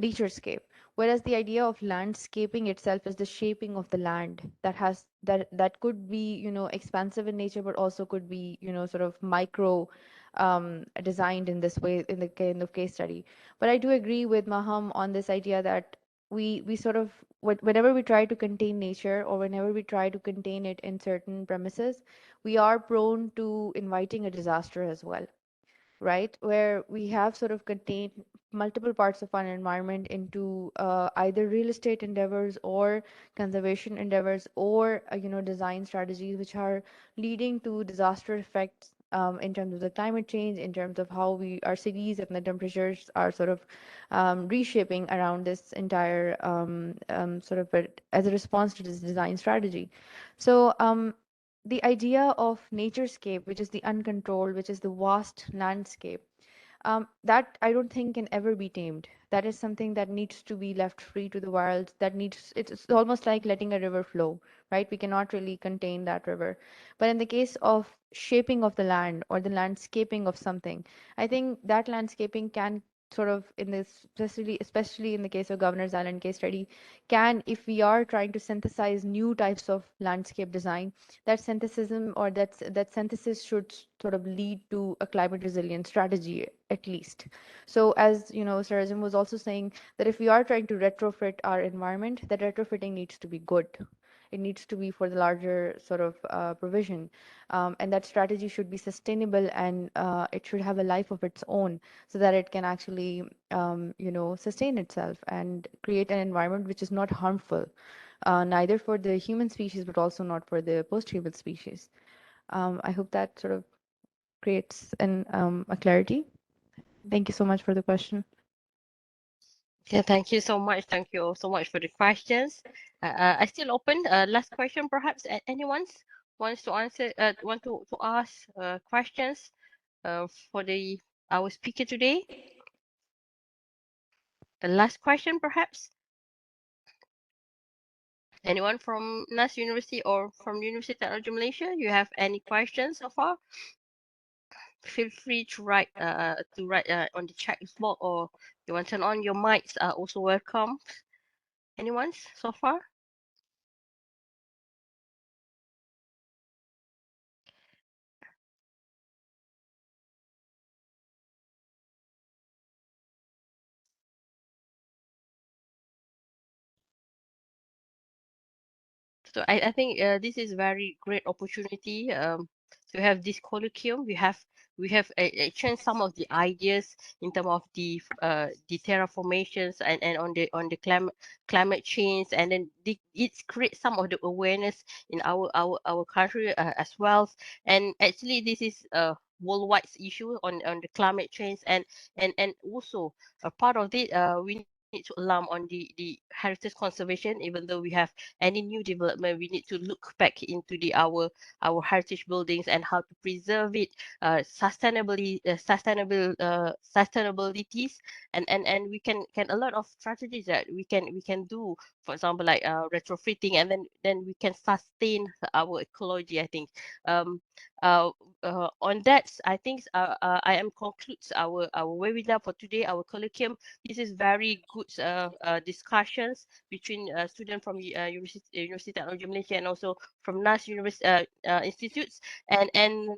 naturescape, whereas the idea of landscaping itself is the shaping of the land that could be, expansive in nature, but also could be, sort of micro designed in this way in the kind of case study. But I do agree with Maham on this idea that we sort of whenever we try to contain nature, or whenever we try to contain it in certain premises, we are prone to inviting a disaster as well, right? Where we have sort of contained multiple parts of our environment into either real estate endeavors or conservation endeavors, or design strategies which are leading to disaster effects in terms of the climate change, in terms of how our cities and the temperatures are sort of reshaping around this entire sort of as a response to this design strategy. So the idea of naturescape, which is the uncontrolled, which is the vast landscape, that I don't think can ever be tamed. That is something that needs to be left free to the wild. It's almost like letting a river flow, right? We cannot really contain that river. But in the case of shaping of the land or the landscaping of something, I think that landscaping can sort of in this, especially in the case of Governor's Island case study, can, if we are trying to synthesize new types of landscape design, that synthesis or that synthesis should sort of lead to a climate resilient strategy at least. So as Sarajam was also saying, that if we are trying to retrofit our environment, that retrofitting needs to be good. It needs to be for the larger sort of provision, and that strategy should be sustainable, and it should have a life of its own, so that it can actually sustain itself and create an environment which is not harmful, neither for the human species, but also not for the post-human species. I hope that sort of creates a clarity. Thank you so much for the question. Yeah, thank you so much. Thank you so much for the questions. I still open. Last question, perhaps. Anyone wants to answer? Want to ask questions for our speaker today? The last question, perhaps. Anyone from NAS University or from University of Technology Malaysia? You have any questions so far? Feel free to write on the chat box, or you want to turn on your mics are also welcome. Anyone so far? So I think this is very great opportunity to have this colloquium. We have exchanged some of the ideas in terms of the terraformations and on the climate change, and then it creates some of the awareness in our country as well. And actually this is a worldwide issue on the climate change, and also a part of it we need to alarm on the heritage conservation. Even though we have any new development, we need to look back into our heritage buildings and how to preserve it sustainabilities, and we can a lot of strategies that we can do, for example, like retrofitting, and then we can sustain our ecology, I think. um uh, on that, I think I am concludes our webinar for today, our colloquium. This is very good discussions between students from University Technology Malaysia and also from NAS institutes. And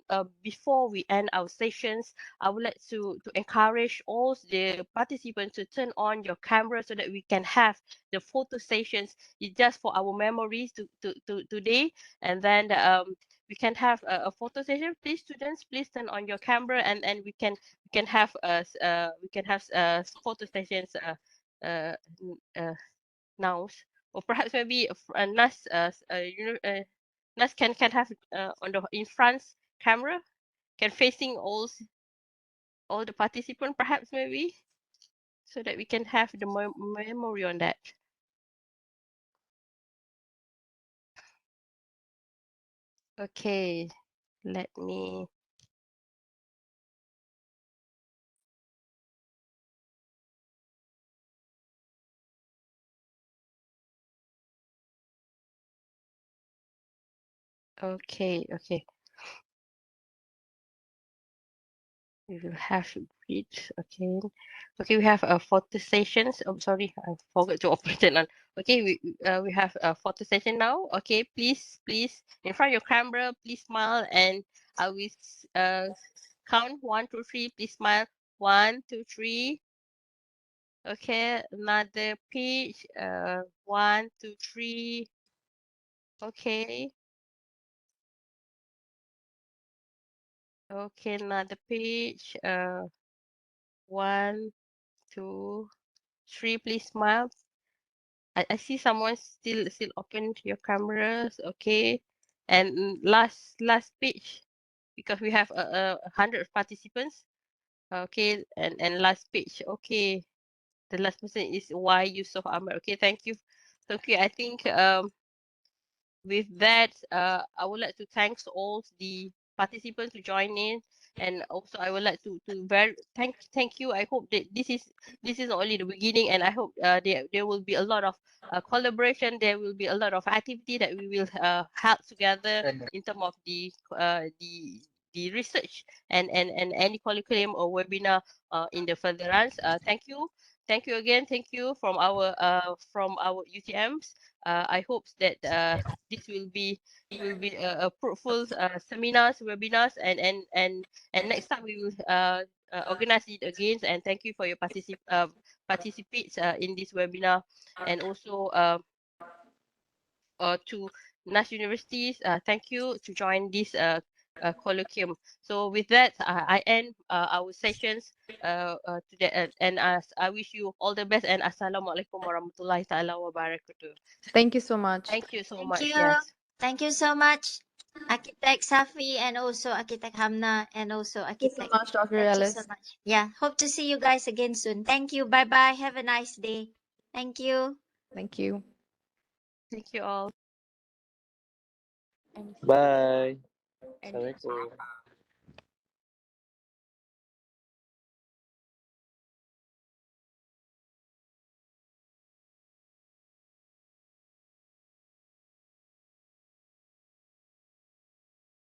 before we end our sessions, I would like to encourage all the participants to turn on your camera so that we can have the photo sessions. It's just for our memories to today, and then we can have a photo session. Please, students, please turn on your camera, and we can have photo sessions uh, now, or perhaps maybe Nas Nas can have on the in front camera, can facing all the participants, perhaps maybe, so that we can have the memory on that. Okay, let me. Okay. We will have it again. Okay, we have photo sessions. I'm sorry, I forgot to open it on. Okay, we have a photo session now. Okay, please in front of your camera, please smile, and I will count 1, 2, 3. Please smile. 1, 2, 3. Okay, another page. 1, 2, 3. Okay. Okay, another page. 1, 2, 3. Please smile. I see someone still open your cameras. Okay, and last page, because we have 100 participants. Okay, and last page. Okay, the last person is Y Yusuf Ahmad. Okay, thank you. I think with that, I would like to thank all the participants to join in, and also I would like to very thank you. I hope that this is only the beginning, and I hope there will be a lot of collaboration. There will be a lot of activity that we will help together in terms of the research and any curriculum or webinar in the further runs. Thank you again. Thank you from our UTMs. I hope that this will be a fruitful seminars, webinars, and next time we will organize it again. And thank you for your participates in this webinar, and also to NAS universities. Thank you to join this colloquium. So with that, I end our sessions today, and I wish you all the best, and Assalamualaikum warahmatullahi taala wabarakatuh. Thank you so much. Thank you so Thank much. you. Yes. Thank you so much, Architect Safi, and also Architect Hamna, and also Thank you so Architect. much, Dr. Thank you Ellis. so much. Yeah, hope to see you guys again soon. Thank you. Bye bye. Have a nice day. Thank you. Thank you. Thank you all. Bye. And Assalamualaikum.